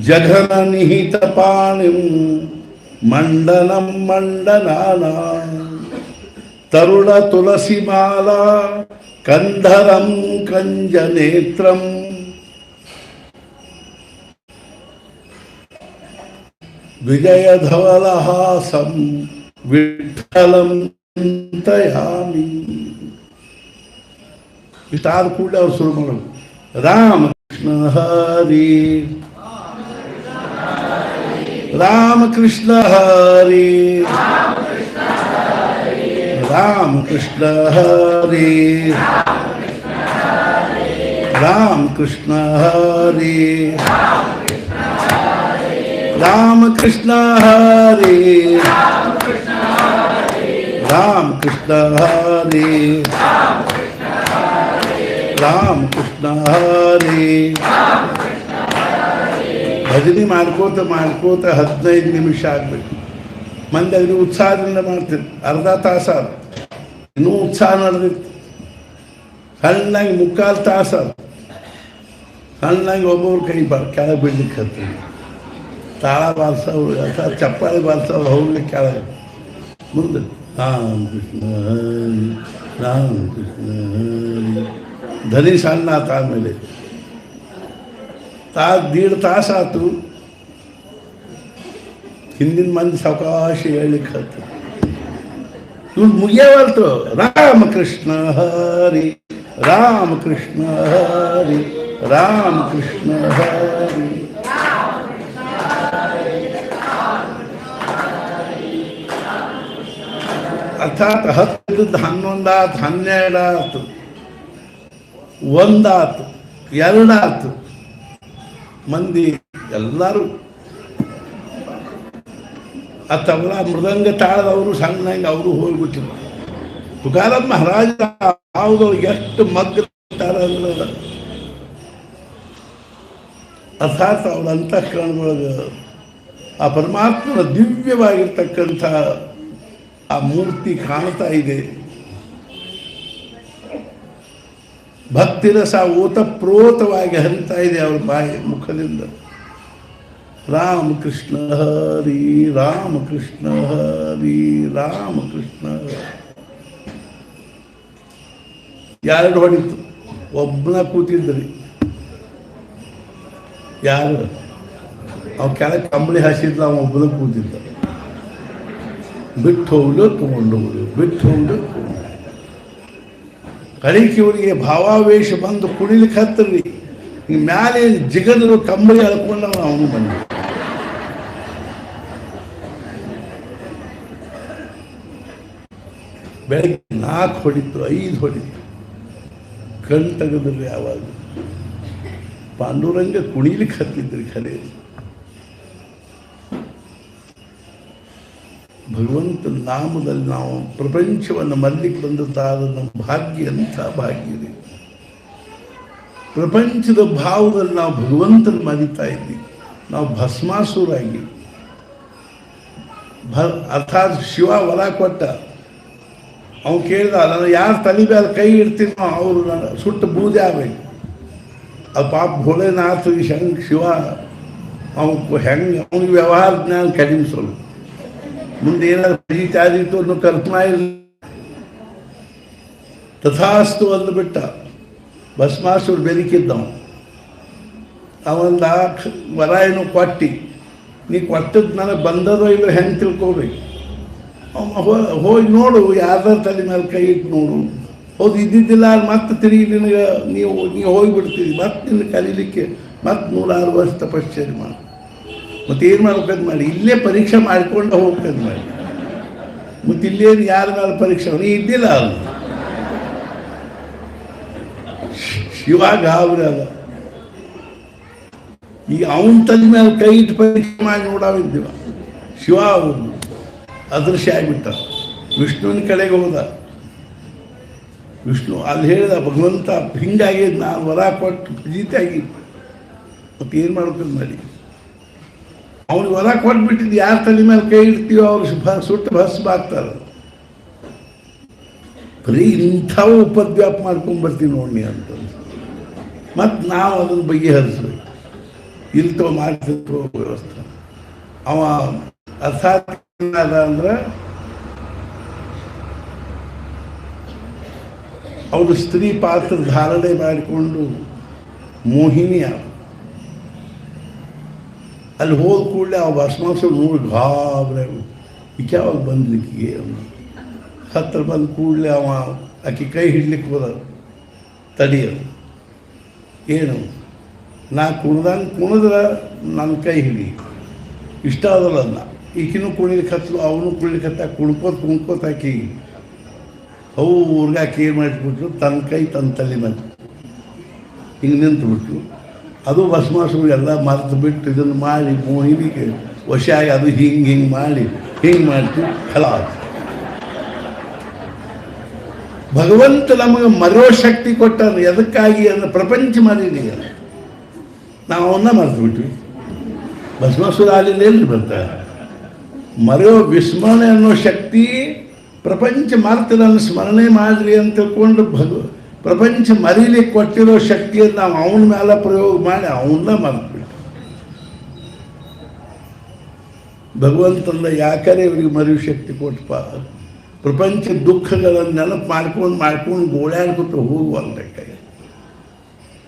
ಜಘನ ನಿಹಿತ ಪಾಣಿಂ ಮಂಡನಂ ಮಂಡನಾನ ತರುಣ ತುಳಸಿ ಮಾಲಾ ಕಂಧರಂ ಕಂಜನೇತ್ರಂ ವಿಜಯಧವಲಹಾಸಂ ವಿಠ್ಠಲಂ ಚಿಂತಯಾಮಿ. ಇಷ್ಟಾದ ಕೂಡಲೇ ಅವ್ರು ಶುರು ಮಾಡೋದು, ರಾಮಕೃಷ್ಣ ಹರಿ ರಾಮಕೃಷ್ಣ ಹರಿ ರಾಮಕೃಷ್ಣ ಹರಿ ರಾಮಕೃಷ್ಣ ಹರಿ ರಾಮಕೃಷ್ಣ ಹರಿ ರಾಮಕೃಷ್ಣ ಹರಿ ರಾಮಕೃಷ್ಣ ಹರಿ. ಭಜನೆ ಮಾಡ್ಕೋತ 15 ನಿಮಿಷ ಆಗಬೇಕು. ಮಂದಿ ಅದನ್ನು ಉತ್ಸಾಹದಿಂದ ಮಾಡ್ತಿತ್ತು. ಅರ್ಧ ತಾಸು ಅದು ಇನ್ನೂ ಉತ್ಸಾಹ ನಡೆದಿತ್ತು. ಸಣ್ಣಾಗಿ 3/4 ತಾಸು ಅದು ಸಣ್ಣಾಗಿ ಒಬ್ಬೊಬ್ರು ಕೈ ಕೆಳಗೆ ಬೀಳ್ಲಿಕ್ಕೆ ಹತ್ತಿ ತಾಳ ಬಾರಿಸೋರು ಅಥವಾ ಚಪ್ಪಾಳಿ ಬಾರಿಸೋರು ಹೋಗ್ಲಿಕ್ಕೆ ಕೆಳಗೆ ಮುಂದೆ ರಾಮಕೃಷ್ಣ ಹರಿ ರಾಮಕೃಷ್ಣ ಹರಿ. ಧನಿ ಸಣ್ಣ ಆತ. ಆಮೇಲೆ 1.5 ತಾಸು ಆತು. ಹಿಂದಿನ ಮಂದಿ ಸಾವಕಾಶ ಹೇಳಲಿಕ್ಕೆ ಹತ್ತು. ಇವ್ರು ಮುಗಿಯವಲ್ತು. ರಾಮಕೃಷ್ಣ ಹರಿ ರಾಮಕೃಷ್ಣ ಹರಿ ರಾಮಕೃಷ್ಣ ಹರಿ. ಅರ್ಥಾತ್ 10 11 ಆತು, 12 ಆತು, 1 ಆತು, 2 ಆತು. ಮಂದಿ ಎಲ್ಲರೂ ಆ ತಬಲ ಮೃದಂಗ ತಾಳದವರು ಸಣ್ಣಂಗೆ ಅವರು ಹೋಗ್ಬಿಟ್ಟಿಲ್ಲ. ತುಕಾರಾಮ್ ಮಹಾರಾಜ ಯಾವುದವ್ರಿಗೆ ಎಷ್ಟು ಮಗ್ಗಿರ್ತಾರೆ ಅಂದ್ರೆ ಅರ್ಥಾತ್ ಅವ್ರ ಅಂತಃಕರಣದೊಳಗೆ ಆ ಪರಮಾತ್ಮನ ದಿವ್ಯವಾಗಿರ್ತಕ್ಕಂಥ ಆ ಮೂರ್ತಿ ಕಾಣ್ತಾ ಇದೆ. ಭಕ್ತಿರಸ ಓತಪ್ರೋತವಾಗಿ ಹರಿತಾ ಇದೆ ಅವ್ರ ಬಾಯಿ ಮುಖದಿಂದ. ರಾಮಕೃಷ್ಣ ಹರಿ ರಾಮಕೃಷ್ಣ ಹರಿ ರಾಮಕೃಷ್ಣ. ಯಾರು ಹೊಡಿತು? ಒಬ್ಬನ ಕೂತಿದ್ರಿ. ಯಾರು? ಅವ್ ಕೆಳಗೆ ಕಂಬಳಿ ಹಾಸಿದ್ಲ, ಅವ ಒಬ್ಬನ ಕೂತಿದ್ದ. ಬಿಟ್ಟು ಹೋಗ್ಲು ತಗೊಂಡು ಹೋಗ್ಲು, ಬಿಟ್ಟು ಹೋಗ್ಲು ತಗೊಂಡು. ಕಳಿಕೆ ಇವರಿಗೆ ಭಾವಾವೇಶ ಬಂದು ಕುಡಿಲಿಕ್ಕೆ ಹತ್ತಿರಿ. ಈ ಮ್ಯಾಲೆ ಜಿಗದ್ರು ಕಂಬಳಿ ಎಳ್ಕೊಂಡು ಅವನು ಬಂದ. ಬೆಳಗ್ಗೆ 4 ಹೊಡಿತು, 5 ಹೊಡಿತು. ಕಣ್ ತೆಗೆದ್ರಿ. ಯಾವಾಗ ಪಾಂಡುರಂಗ ಕುಣಿಲಿಕ್ಕೆ ಹತ್ತಿದ್ರಿ. ಖರೆ ಭಗವಂತನ ನಾಮದಲ್ಲಿ ನಾವು ಪ್ರಪಂಚವನ್ನು ಮಲ್ಲಿಗೆ ಬಂದದ್ದಾದ ನಮ್ಮ ಭಾಗ್ಯ. ಎಂಥ ಭಾಗ್ಯ ಇದೆ. ಪ್ರಪಂಚದ ಭಾವದಲ್ಲಿ ನಾವು ಭಗವಂತನ ಮರಿತಾ ಇದ್ದೀವಿ. ನಾವು ಭಸ್ಮಾಸುರಾಗಿ ಅರ್ಥಾತ್ ಶಿವ ವರ ಕೊಟ್ಟ. ಅವ್ನು ಕೇಳಿದ, ನಾನು ಯಾರು ತಲೆ ಮೇಲೆ ಕೈ ಇಡ್ತೀನೋ ಅವರು ನಾನು ಸುಟ್ಟು ಬೂದಿ ಆಗಬೇಕು. ಅದು ಪಾಪ ಭೋಲೆನಾಥ ಶಿವ ಹೆಂಗೆ ಅವನಿಗೆ ವ್ಯವಹಾರ ಜ್ಞಾನ ಕಡಿಮೆ ಸ್ವಲ್ಪ, ಮುಂದೆ ಏನಾದ್ರು ಪ್ರೀತಾದಿತ್ತು ಅನ್ನೋ ಕಲ್ಪನಾ ಇಲ್ಲ. ತಥಾಸ್ತು ಅಂದುಬಿಟ್ಟ. ಭಸ್ಮಾಸುರು ಬೆದಕಿದ್ದವ. ಅವಂದ ವರ ಏನೋ ಕೊಟ್ಟು, ನೀ ಕೊಟ್ಟದ್ದು ನನಗೆ ಬಂದದೋ ಇಲ್ಲೋ ಹೆಂಗೆ ತಿಳ್ಕೊಬೇಕು. ಹೋಗಿ ನೋಡು, ಯಾರ್ದಾರ ತಲೆ ಮೇಲೆ ಕೈ ಇಟ್ಟು ನೋಡು. ಹೌದು ಇದ್ದಿದ್ದಿಲ್ಲ ಮತ್ತೆ ತಿರುಗಿ ನಿನಗೆ ನೀವು ಹೋಗಿಬಿಡ್ತೀವಿ, ಮತ್ತೆ ನಿನ್ನ ಕಲೀಲಿಕ್ಕೆ ಮತ್ತೆ 106 ವರ್ಷ ತಪಶ್ಚರ್ಯ ಮಾಡಿ. ಮತ್ತು ಏನು ಮಾಡ್ಬೇಕಂತ ಮಾಡಿ, ಇಲ್ಲೇ ಪರೀಕ್ಷೆ ಮಾಡ್ಕೊಂಡು ಹೋಗ್ಬೇಕಂತ ಮಾಡಿ. ಮತ್ತು ಇಲ್ಲೇನು ಯಾರ ಮೇಲೆ ಪರೀಕ್ಷೆ ನೀ ಇದ್ದಿಲ್ಲ ಅದು. ಶಿವ ಗಾಬರಿ ಅದ. ಈಗ ಅವನ ತಲೆ ಮೇಲೆ ಕೈ ಇಟ್ಟು ಪರೀಕ್ಷೆ ಮಾಡಿ ನೋಡಾವಿದ್ದೀವ. ಶಿವ ಅವನು ಅದೃಶ್ಯ ಆಗಿಬಿಟ್ಟ. ವಿಷ್ಣುವಿನ ಕಡೆಗೆ ಹೋದ. ವಿಷ್ಣು ಅಲ್ಲಿ ಹೇಳಿದ, ಭಗವಂತ ಹಿಂಗಾಗಿದ್ದು ನಾನು ವರ ಕೊಟ್ಟು ಪ್ರೀತಿಯಾಗಿ ಮತ್ತು ಏನು ಮಾಡ್ಬೇಕಂತ ಮಾಡಿ. ಅವ್ನಿಗೆ ವರ ಕೊಟ್ಬಿಟ್ಟಿದ್ದು ಯಾರ ತಲೆ ಮೇಲೆ ಕೈ ಇಡ್ತೀವೋ ಅವ್ರು ಸುಟ್ಟು ಭಸ್ಮ ಆಗ್ತಾರೆ. ಬರೀ ಇಂಥವು ಉಪದ್ವ್ಯಾಪ ಮಾಡ್ಕೊಂಡ್ಬರ್ತೀವಿ ನೋಡಿ ಅಂತ. ಮತ್ತು ನಾವು ಅದನ್ನು ಬಗೆಹರಿಸ್ಬೇಕು. ಇಲ್ತೋ ಮಾಡ್ತಿರ್ತೀವೋ ವ್ಯವಸ್ಥೆ. ಅವ ಅರ್ಥಾತ್ ಅದ ಅಂದ್ರೆ ಅವರು ಸ್ತ್ರೀ ಪಾತ್ರ ಧಾರಣೆ ಮಾಡಿಕೊಂಡು ಮೋಹಿನಿ ಅಲ್ಲಿ ಹೋದ ಕೂಡಲೇ ಅವ ಭಸ್ಮಾಸುರ ನೋಡಿ ಗಾಬರಿ ಈಕೆ ಯಾವಾಗ ಬಂದ್ಲಿಕ್ಕೆ ಹತ್ತಿರ ಬಂದ ಕೂಡಲೇ ಅವ ಆಕೆ ಕೈ ಹಿಡ್ಲಿಕ್ಕೆ ಹೋದ. ತಡಿಯೋದು ಏನು, ನಾ ಕುಣಿದ್ರೆ ನನ್ನ ಕೈ ಹಿಡಿ, ಇಷ್ಟ ಆದಲ್ಲ ಅದನ್ನ. ಈಕಿನೂ ಕುಣಿಲಿಕ್ಕೆ ಹತ್ತಲು, ಅವನು ಕುಣಿಲಿಕ್ಕೆ ಹತ್ತ, ಕುಣ್ಕೋತ ಆಕಿ ಅವ್ರಿಗೆ ಆಕೆ ಏನು ಮಾಡಿಬಿಟ್ರು, ತನ್ನ ಕೈ ತನ್ನ ತಲೆ ಮೇಲೆ ಹಿಂಗೆ ನಿಂತುಬಿಟ್ರು. ಅದು ಭಸ್ಮಾಸುರು ಎಲ್ಲ ಮರೆತು ಬಿಟ್ಟು ಇದನ್ನು ಮಾಡಿ ಮೋಹಿನಿಗೆ ವಶ ಆಗಿ ಅದು ಹಿಂಗೆ ಮಾಡಿ ಮಾಡ್ತೀವಿ ಫಲ. ಭಗವಂತ ನಮಗೆ ಮರೆಯೋ ಶಕ್ತಿ ಕೊಟ್ಟಾನೆ. ಎದಕ್ಕಾಗಿ ಅಂದರೆ ಪ್ರಪಂಚ ಮರೀಲಿ. ನಾವು ಅವನ್ನ ಮರೆತು ಬಿಟ್ವಿ. ಭಸ್ಮಾಸುರ ಅಲ್ಲಿಂದ ಎಲ್ಲಿ ಬರ್ತಾರೆ? ಮರೆಯೋ ವಿಸ್ಮರಣೆ ಅನ್ನೋ ಶಕ್ತಿ ಪ್ರಪಂಚ ಮರ್ತದನ್ನು ಸ್ಮರಣೆ ಮಾಡಿರಿ ಅಂತ ತಿಳ್ಕೊಂಡು ಪ್ರಪಂಚ ಮರೀಲಿಕ್ಕೆ ಕೊಟ್ಟಿರೋ ಶಕ್ತಿಯನ್ನು ನಾವು ಅವನ ಮೇಲೆ ಪ್ರಯೋಗ ಮಾಡಿ ಅವನ್ನ ಮರೆತುಬಿಟ್ಟು. ಭಗವಂತಂದ ಯಾಕಂದ್ರೆ ಇವರಿಗೆ ಮರೆಯೋ ಶಕ್ತಿ ಕೊಟ್ಟಪ್ಪ. ಪ್ರಪಂಚ ದುಃಖಗಳನ್ನು ನೆನಪು ಮಾಡ್ಕೊಂಡು ಗೋಳಾಡ್ಕೊತ ಹೋಗುವಲ್ಬೇಕಾಗಿ.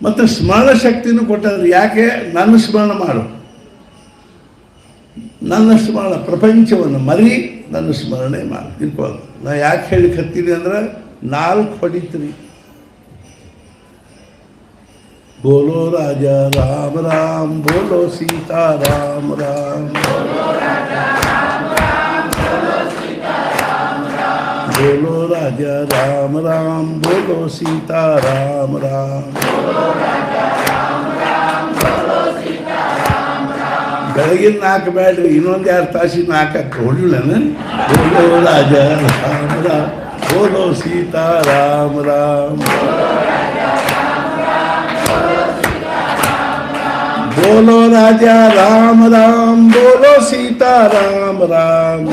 ಮತ್ತು ಸ್ಮರಣ ಶಕ್ತಿನೂ ಕೊಟ್ಟಂದ್ರೆ ಯಾಕೆ ನನ್ನ ಸ್ಮರಣ ಮಾಡು, ನನ್ನ ಸ್ಮರಣ ಪ್ರಪಂಚವನ್ನು ಮರಿ ನನ್ನ ಸ್ಮರಣೆ ಮಾಡಿ ತಿಳ್ಕೊಳ್ಳೋದು. ನಾ ಯಾಕೆ ಹೇಳಿ ಕತ್ತೀನಿ ಅಂದ್ರೆ 4 ಹೊಡಿತೀನಿ. ಬೋಲೋ ರಾಜ ರಾಮ ರಾಮ್, ಬೋಲೋ ಸೀತಾ ರಾಮ ರಾಮ್, ಬೋಲೋ ರಾಜ ರಾಮ ರಾಮ್, ಬೋಲೋ ಸೀತಾ ರಾಮ ರಾಮ್. ಬೆಳಗಿನ 4 ಬೇಡ್ರಿ, ಇನ್ನೊಂದು 2 ತಾಸಿನ 4 ಹೊಡಿಲ್ಲನ. ಬೋಲೋ ರಾಜ ರಾಮ ರಾಮ್, ಬೋಲೋ ಸೀತಾ ರಾಮ ರಾಮ್, ಬೋಲೋ ರಾಜ ರಾಮ ರಾಮ್, ಬೋಲೋ ಸೀತಾ ರಾಮ ರಾಮ್,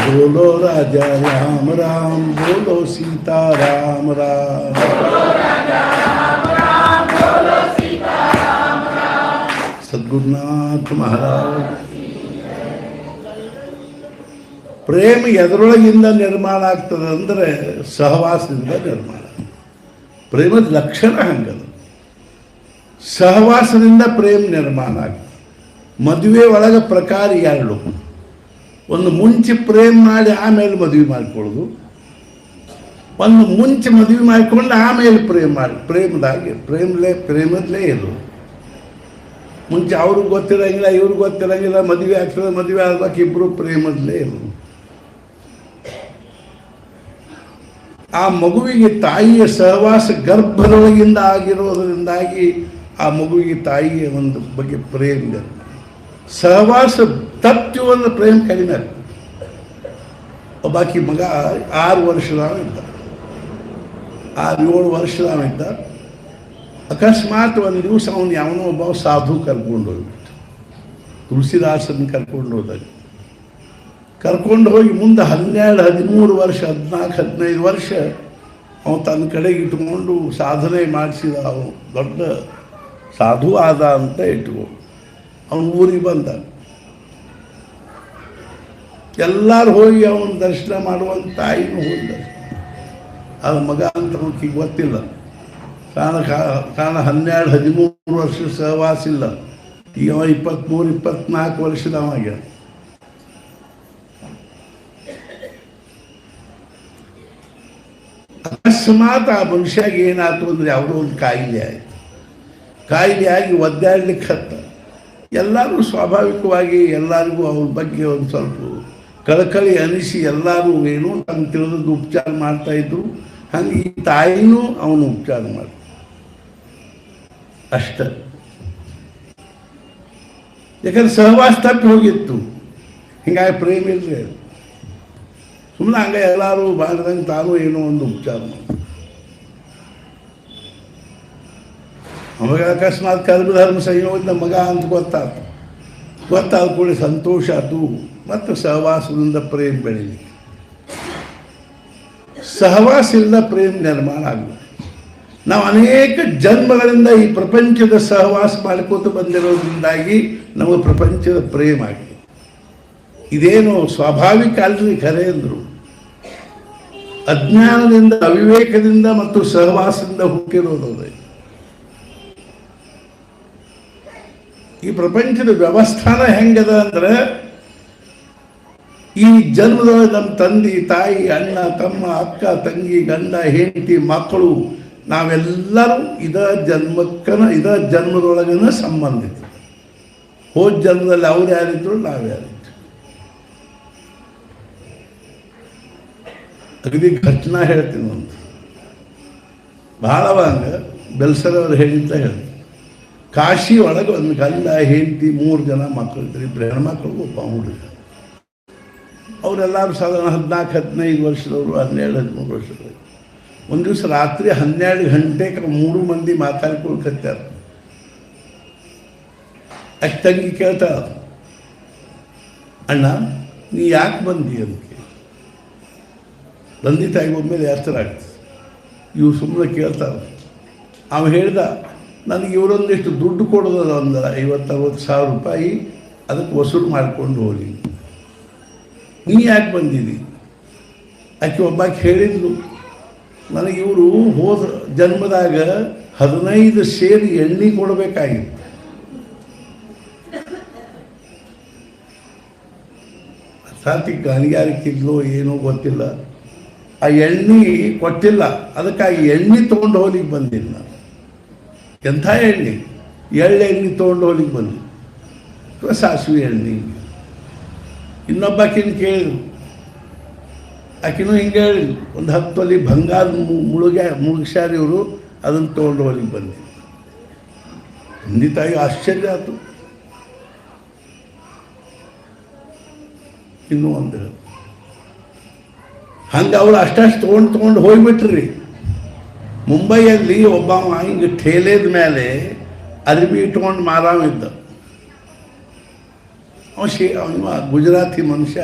ಬೋಲೋ ರಾಜ ರಾಮ ರಾಮ್, ಬೋಲೋ ಸೀತಾ ರಾಮ ರಾಮ್. ಸದ್ಗುರುನಾಥ ಮಹಾರಾಜ್. ಪ್ರೇಮ ಎದರೊಳಗಿಂದ ನಿರ್ಮಾಣ ಆಗ್ತದೆ ಅಂದರೆ ಸಹವಾಸದಿಂದ ನಿರ್ಮಾಣ. ಪ್ರೇಮದ ಲಕ್ಷಣ ಹಂಗದ. ಸಹವಾಸದಿಂದ ಪ್ರೇಮ ನಿರ್ಮಾಣ ಆಗ್ತದೆ. ಮದುವೆ ಒಳಗೆ ಪ್ರಕಾರ 2. ಒಂದು ಮುಂಚೆ ಪ್ರೇಮ ಮಾಡಿ ಆಮೇಲೆ ಮದುವೆ ಮಾಡಿಕೊಳ್ಳೋದು, ಒಂದು ಮುಂಚೆ ಮದುವೆ ಮಾಡಿಕೊಂಡು ಆಮೇಲೆ ಪ್ರೇಮ ಮಾಡಿ. ಪ್ರೇಮದಲ್ಲೇ ಇದು. ಮುಂಚೆ ಅವ್ರಿಗೆ ಗೊತ್ತಿರಂಗಿಲ್ಲ, ಇವ್ರಿಗೆ ಗೊತ್ತಿರಂಗಿಲ್ಲ, ಮದುವೆ ಆಗ್ತದೆ, ಮದುವೆ ಆದಾಗ ಇಬ್ಬರು ಪ್ರೇಮದಲ್ಲೇ ಇರೋದು. ಆ ಮಗುವಿಗೆ ತಾಯಿಯ ಸಹವಾಸ ಗರ್ಭದೊಳಗಿಂದ ಆಗಿರೋದರಿಂದಾಗಿ ಆ ಮಗುವಿಗೆ ತಾಯಿಯ ಒಂದು ಬಗ್ಗೆ ಪ್ರೇಮ. ಸಹವಾಸ ತಪ್ಪು ಒಂದು ಪ್ರೇಮ ಕಡಿಮೆ ಆಗ್ತದೆ. ಒಬ್ಬಾಕಿ ಮಗ 6 ವರ್ಷದವಿದ್ದ, 6-7 ವರ್ಷದವಿದ್ದ. ಅಕಸ್ಮಾತ್ ಒಂದು ದಿವಸ ಅವನು ಯಾವನೋ ಒಬ್ಬ ಸಾಧು ಕರ್ಕೊಂಡು ಹೋಗ್ಬಿಟ್ಟು, ತುಳಸಿದಾಸನ ಕರ್ಕೊಂಡು ಹೋದಾಗ ಕರ್ಕೊಂಡು ಹೋಗಿ ಮುಂದೆ 12-13 ವರ್ಷ 14-15 ವರ್ಷ ಅವನು ತನ್ನ ಕಡೆಗೆ ಇಟ್ಕೊಂಡು ಸಾಧನೆ ಮಾಡಿಸಿದ, ಅವನು ದೊಡ್ಡ ಸಾಧು ಆದ ಅಂತ ಇಟ್ಕೊಂಡು ಅವನು ಊರಿಗೆ ಬಂದ. ಎಲ್ಲರೂ ಹೋಗಿ ಅವನ ದರ್ಶನ ಮಾಡುವಂಥ ತಾಯಿನೂ ಹೋದ. ಅದು ಮಗ ಅಂತ ಅವನಿಗೆ ಗೊತ್ತಿಲ್ಲ. ಕಾರಣ 12-13 ವರ್ಷ ಸಹವಾಸ ಇಲ್ಲ. ಈಗ 23-24 ವರ್ಷದವಾಗ. ಅಕಸ್ಮಾತ್ ಆ ಮನುಷ್ಯಾಗ ಏನಾಯ್ತು ಅಂದರೆ ಯಾವುದೋ ಒಂದು ಕಾಯಿಲೆ ಆಯಿತು. ಕಾಯಿಲೆ ಆಗಿ ಒದ್ದಾಡ್ಲಿಕ್ಕೆ ಹತ್ತ. ಎಲ್ಲರೂ ಸ್ವಾಭಾವಿಕವಾಗಿ ಎಲ್ಲರಿಗೂ ಅವ್ರ ಬಗ್ಗೆ ಒಂದು ಸ್ವಲ್ಪ ಕಳಕಳಿ ಅನಿಸಿ ಎಲ್ಲರೂ ಏನೋ ತಮ್ಮ ತಿಳಿದದ್ದು ಉಪಚಾರ ಮಾಡ್ತಾಯಿದ್ರು. ಹಂಗೆ ಈ ತಾಯಿನೂ ಅವನು ಉಪಚಾರ ಮಾಡಿ ಅಷ್ಟ. ಯಾಕಂದ್ರೆ ಸಹವಾಸ ತಪ್ಪಿ ಹೋಗಿತ್ತು. ಹಿಂಗಾಗಿ ಪ್ರೇಮ ಇಲ್ರಿ, ಸುಮ್ಮನೆ ಹಂಗೆ ಎಲ್ಲರೂ ಮಾಡಿದಂಗೆ ತಾನು ಏನೋ ಒಂದು ಉಪಚಾರ ಮಾಡಿ. ಅವಾಗ ಅಕಸ್ಮಾತ್ ಕರ್ಮಧರ್ಮ ಸಂಯೋಜನೆ ಮಗ ಅಂತ ಗೊತ್ತಾದ ಕೂಡ ಸಂತೋಷ ಆಯ್ತು. ಮತ್ತು ಸಹವಾಸದಿಂದ ಪ್ರೇಮ ಬೆಳೀಲಿ. ಸಹವಾಸದಿಂದ ಪ್ರೇಮ ನಿರ್ಮಾಣ ಆಗಬೇಕು. ನಾವು ಅನೇಕ ಜನ್ಮಗಳಿಂದ ಈ ಪ್ರಪಂಚದ ಸಹವಾಸ ಮಾಡ್ಕೋತ ಬಂದಿರೋದ್ರಿಂದಾಗಿ ನಮಗೆ ಪ್ರಪಂಚದ ಪ್ರೇಮ ಆಗಿದೆ. ಇದೇನು ಸ್ವಾಭಾವಿಕ ಅಲ್ರಿ, ಖರೆ ಅಂದರು. ಅಜ್ಞಾನದಿಂದ, ಅವಿವೇಕದಿಂದ ಮತ್ತು ಸಹವಾಸದಿಂದ ಹುಟ್ಟಿರೋದು. ಈ ಪ್ರಪಂಚದ ವ್ಯವಸ್ಥಾನ ಹೆಂಗದ ಅಂದ್ರೆ, ಈ ಜನ್ಮದೊಳಗೆ ನಮ್ಮ ತಂದೆ ತಾಯಿ, ಅಣ್ಣ ತಮ್ಮ, ಅಕ್ಕ ತಂಗಿ, ಗಂಡ ಹೆಂಡತಿ, ಮಕ್ಕಳು, ನಾವೆಲ್ಲರೂ ಇದ ಜನ್ಮದೊಳಗನ ಸಂಬಂಧಿತ. ಹೋದ ಜನ್ಮದಲ್ಲಿ ಅವ್ರು ಯಾರಿದ್ರು, ನಾವು ಯಾರಿದ್ರು. ಅಗದಿ ಘಟನಾ ಹೇಳ್ತೀನಿ ಒಂದು. ಬಹಳವಾಗ ಬೆಲ್ಸರವ್ರು ಹೇಳಿದ್ದ ಹೇಳ್ತೀನಿ. ಕಾಶಿ ಒಳಗೆ ಒಂದು ಗಂಡ ಹೆಂಡತಿ 3 ಜನ ಮಕ್ಕಳು ಇದ್ರು. 2 ಹೆಣ್ಮಕ್ಳು, ಒಬ್ಬ ಹುಡುಗ. ಅವರೆಲ್ಲರೂ ಸಾಧಾರಣ 14-15 ವರ್ಷದವರು, 12-13 ವರ್ಷದವರು. ಒಂದು ದಿವಸ ರಾತ್ರಿ 12 ಗಂಟೆಗೆ 3 ಮಂದಿ ಮಾತಾಡ್ಕೊಳ್ಕತ್ತಾರ. ಅಷ್ಟು ತಂಗಿ ಕೇಳ್ತಾಳ, ಅಣ್ಣ ನೀ ಯಾಕೆ ಬಂದಿ ಅಂತ. ಬಂದಿತ್ತಾಗಿ ಒಮ್ಮೆಲೆ ಎತ್ತರ ಆಗ್ತದೆ. ಇವು ಸುಮ್ಮನೆ ಕೇಳ್ತಾರೆ. ಅವ ಹೇಳ್ದ, ನನಗೆ ಇವರೊಂದಿಷ್ಟು ದುಡ್ಡು ಕೊಡೋದಲ್ಲ, ಒಂದು 50-60 ಸಾವಿರ ರೂಪಾಯಿ, ಅದಕ್ಕೆ ವಸೂಲು ಮಾಡಿಕೊಂಡು ಹೋಗಿ. ನೀ ಯಾಕೆ ಬಂದಿದ್ದಿ? ಆಕೆ ಒಬ್ಬಾಕೆ ಹೇಳಿದ್ಲು, ನನಗೆ ಇವರು ಹೋದ ಜನ್ಮದಾಗ 15 ಸೇರು ಎಣ್ಣೆ ಕೊಡಬೇಕಾಗಿತ್ತು. ಸಾತಿ ಗಣಿಗಾರಿಕೆಗ್ಲೋ ಏನೋ ಗೊತ್ತಿಲ್ಲ, ಆ ಎಣ್ಣೆ ಕೊಟ್ಟಿಲ್ಲ. ಅದಕ್ಕಾಗಿ ಎಣ್ಣೆ ತೊಗೊಂಡು ಹೋಗ್ಲಿಕ್ಕೆ ಬಂದಿಲ್ಲ. ಎಂಥ ಎಣ್ಣೆ? ಎಣ್ಣೆ ತೊಗೊಂಡು ಹೋಗ್ಲಿಕ್ಕೆ ಬಂದು, ಸಾಸಿವೆ ಎಣ್ಣೆ. ಇನ್ನೊಬ್ಬಾಕಿನ ಕೇಳಿದ್ರು, ಆಕಿನೂ ಹಿಂಗೆ ಹೇಳಿದ್ರು, ಒಂದು 10 ತೊಲೆ ಬಂಗಾರ ಮುಳುಗ್ಸ್ಯಾರ ಇವರು, ಅದನ್ನು ತೊಗೊಂಡು ಹೋಗ್ಲಿಕ್ಕೆ ಬಂದಿ. ತಂದೆ ತಾಯಿ ಆಶ್ಚರ್ಯ ಆಯ್ತು. ಇನ್ನೂ ಒಂದು ಹಂಗೆ ಅವ್ರು ಅಷ್ಟಷ್ಟು ತೊಗೊಂಡು ಹೋಗ್ಬಿಟ್ರಿ. ಮುಂಬೈಯಲ್ಲಿ ಒಬ್ಬ ಹಿಂಗೆ ಠೇಲೆದ ಮೇಲೆ ಅರಿವಿ ಇಟ್ಕೊಂಡು ಮಾರಾವಿದ್ದ. ಅವ ಗುಜರಾತಿ ಮನುಷ್ಯ.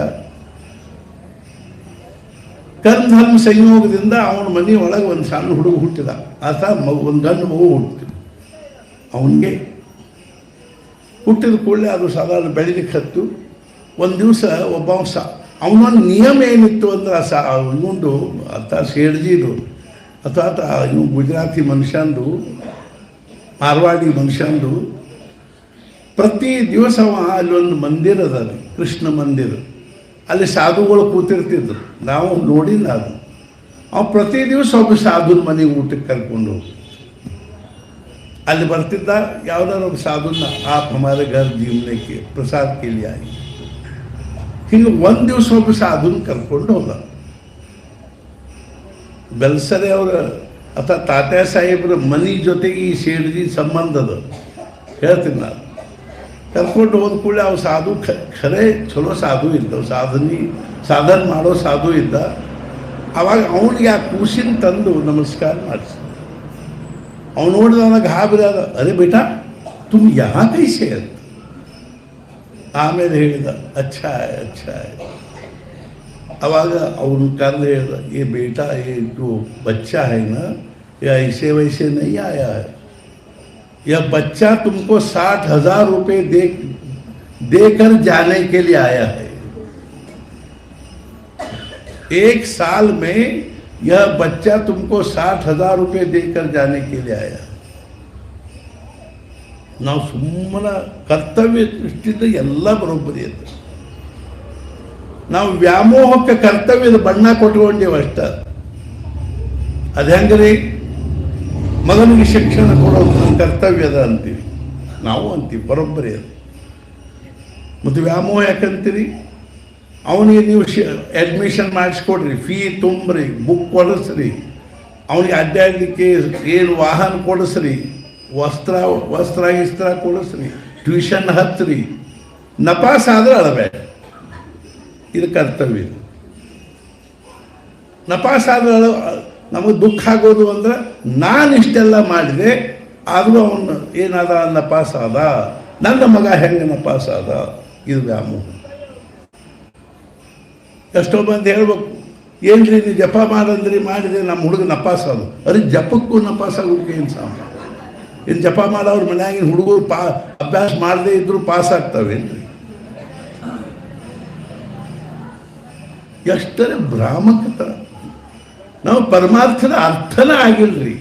ಕರ್ಮಧರ್ಮ ಸಂಯೋಗದಿಂದ ಅವನ ಮನೆ ಒಳಗೆ ಒಂದು ಸಣ್ಣ ಹುಡುಗ ಹುಟ್ಟಿದ. ಆತ ಒಂದು ಗಂಡು ಮಗು ಹುಟ್ಟಿದ. ಅವನಿಗೆ ಹುಟ್ಟಿದ ಕೂಡಲೇ ಅದು ಸಾಧಾರಣ ಬೆಳಿಲಿಕ್ಕೆ ಹತ್ತು. ಒಂದು ದಿವಸ ಒಬ್ಬ ಅವನೊಂದು ನಿಯಮ ಏನಿತ್ತು ಅಂದ್ರೆ, ಇನ್ನೊಂದು ಅಥವಾ ಸೇಡ್ಜಿದು ಅಥವಾ ಇವು ಗುಜರಾತಿ ಮನುಷ್ಯಂದು, ಮಾರ್ವಾಡಿ ಮನುಷ್ಯಂದು, ಪ್ರತಿ ದಿವಸ ಅಲ್ಲೊಂದು ಮಂದಿರ ಅದ, ಕೃಷ್ಣ ಮಂದಿರ. ಅಲ್ಲಿ ಸಾಧುಗಳು ಕೂತಿರ್ತಿದ್ರು. ನಾವು ನೋಡಿಲ್ಲ ಅದು. ಅವು ಪ್ರತಿ ದಿವಸ ಒಬ್ಬ ಸಾಧುನ ಮನೆಗೆ ಊಟಕ್ಕೆ ಕರ್ಕೊಂಡು ಹೋಗಿ ಅಲ್ಲಿ ಬರ್ತಿದ್ದ. ಯಾವುದಾದ್ರು ಒಬ್ಬ ಸಾಧುನ ಆಪ್ ಹಮಾರೆ ಘರ್ ಜೀವನಕ್ಕೆ ಪ್ರಸಾದ ಕೇಳಿ ಆಗಿ. ಹಿಂಗೆ ಒಂದು ದಿವಸ ಒಬ್ಬ ಸಾಧುನ ಕರ್ಕೊಂಡು ಹೋದ. ಬೆಲ್ಸರೆ ಅವರ ಅಥವಾ ತಾತ್ಯಾ ಸಾಹೇಬ್ರ ಮನೆ ಜೊತೆಗೆ ಈ ಸೇಡ್ಜಿ ಸಂಬಂಧದ ಹೇಳ್ತೀನಿ ನಾನು. ಕರ್ಕೊಂಡು ಹೋದ ಕೂಡಲೇ ಅವು ಸಾಧು ಖರೆ ಚಲೋ ಸಾಧು ಇದ್ದವು, ಸಾಧನೆ ಮಾಡೋ ಸಾಧು ಇದ್ದ. ಅವಾಗ ಅವನಿಗೆ ಆ ಕೂಸಿನ ತಂದು ನಮಸ್ಕಾರ ಮಾಡಿಸಿ. ಅವನು ನೋಡಿದ ಅವನಿಗೆ ಗಾಬರಿ ಆದ. ಅರೆ ಬೇಟಾ ತುಮ್ ಯಹಾ ಕೈಸೆ ಅಂತ. ಆಮೇಲೆ ಹೇಳಿದ, ಅಚ್ಛಾ ಅಚ್ಛಾ आवाज उन कर ये बेटा ये जो बच्चा है ना ये ऐसे वैसे नहीं आया है, यह बच्चा तुमको 60,000 रुपये देकर जाने के लिए आया है। 1 साल में यह बच्चा तुमको 60,000 रुपये देकर जाने के लिए आया। ನಾವು ಸುಮ್ಮನೆ ಕರ್ತವ್ಯ ದೃಷ್ಟಿಯಿಂದ ಎಲ್ಲ ಬರೋಬ್ಬರಿ ಅದು. ನಾವು ವ್ಯಾಮೋಹಕ್ಕೆ ಕರ್ತವ್ಯದ ಬಣ್ಣ ಕೊಟ್ಕೊಂಡೇವೆ ಅಷ್ಟ. ಅದು ಹೆಂಗ್ರಿ, ಮಗನಿಗೆ ಶಿಕ್ಷಣ ಕೊಡೋದು ಕರ್ತವ್ಯದ ಅಂತೀವಿ, ನಾವು ಅಂತೀವಿ, ಬರೋಬ್ಬರಿ ಅದು. ಮತ್ತು ವ್ಯಾಮೋಹ ಯಾಕಂತೀರಿ, ಅವನಿಗೆ ನೀವು ಅಡ್ಮಿಷನ್ ಮಾಡಿಸ್ಕೊಡ್ರಿ, ಫೀ ತುಂಬ್ರಿ, ಬುಕ್ ಕೊಡಿಸ್ರಿ, ಅವನಿಗೆ ಅಡ್ಡಾಡಲಿಕ್ಕೆ ಏನು ವಾಹನ ಕೊಡಿಸ್ರಿ, ವಸ್ತ್ರ ಗಿಸ್ತ್ರ ಕೊಡಿಸ್ರಿ, ಟ್ಯೂಷನ್ ಹಚ್ಚ್ರಿ, ನಪಾಸ್ ಆದ್ರೆ ಅಳಬೇಡ. ಇದು ಕರ್ತವ್ಯ. ನಪಾಸ್ ಆದ್ರೆ ನಮಗೆ ದುಃಖ ಆಗೋದು ಅಂದ್ರೆ ನಾನು ಇಷ್ಟೆಲ್ಲ ಮಾಡಿದೆ ಆದರೂ ಅವನು ಏನಾದ ನಪಾಸ್ ಆದ, ನನ್ನ ಮಗ ಹೆಂಗೆ ನಪಾಸ್ ಆದ, ಇದು ವ್ಯಾಮೋಹ. ಎಷ್ಟೋ ಮಂದಿ ಹೇಳ್ಬೇಕು, ಏನ್ರಿ ನೀವು ಜಪ ಮಾಡಂದ್ರಿ ಮಾಡಿದೆ ನಮ್ಮ ಹುಡುಗ ನಪಾಸ್ ಆದ. ಅರೆ ಜಪಕ್ಕೂ ನಪಾಸ್ ಆಗೋಕ್ಕೆ ಏನು ಸಾಂಬ? ಏನು ಜಪ ಮಾಡೋರು ಮನ್ಯಾಗಿನ ಹುಡುಗರು ಅಭ್ಯಾಸ ಮಾಡದೇ ಇದ್ರು ಪಾಸ್ ಆಗ್ತಾವೇನ್ರಿ? ಎಷ್ಟರ ಭ್ರಾಮಕತ. ನಾವು ಪರಮಾರ್ಥದ ಅರ್ಥನ ಆಗಿಲ್ರಿ.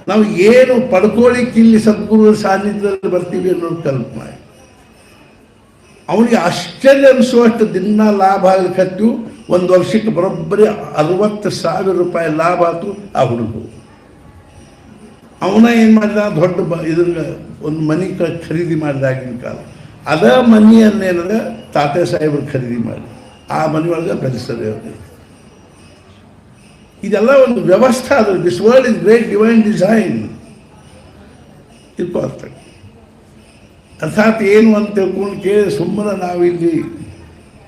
ನಾವು ಏನು ಪಡ್ಕೊಳ್ಳಿಕ್ಕೆ ಇಲ್ಲಿ ಸದ್ಗುರುಗಳ ಸಾನ್ನಿಧ್ಯದಲ್ಲಿ ಬರ್ತೀವಿ ಅನ್ನೋದು ಕಲ್ಪನೆ. ಅವನಿಗೆ ಆಶ್ಚರ್ಯ ಅನಿಸುವಷ್ಟು ದಿನ ಲಾಭ ಆಗಲಿಕ್ಕತ್ತು. 1 ವರ್ಷಕ್ಕೆ ಬರೋಬ್ಬರಿ 60,000 ರೂಪಾಯಿ ಲಾಭ ಆಯ್ತು ಆ ಹುಡುಗರು. ಅವನ ಏನು ಮಾಡಿದ, ದೊಡ್ಡ ಇದ್ರ ಒಂದು ಮನೆ ಖರೀದಿ ಮಾಡಿದಾಗಿನ ಕಾಲ ಅದ ಮನೆಯನ್ನೇನದ ತಾತೆ ಸಾಹೇಬರು ಖರೀದಿ ಮಾಡಿ ಆ ಮನೆಯೊಳಗೆ ಬೆಳೆಸದೆ ಅವ್ರಿಗೆ. ಇದೆಲ್ಲ ಒಂದು ವ್ಯವಸ್ಥೆ ಅದು. This world is great divine design. ಇರ್ಪಾರ್ಥ ಅರ್ಥಾತ್ ಏನು ಅಂತ ತಿಳ್ಕೊಂಡು ಕೇಳಿ ಸುಮ್ಮನೆ ನಾವಿಲ್ಲಿ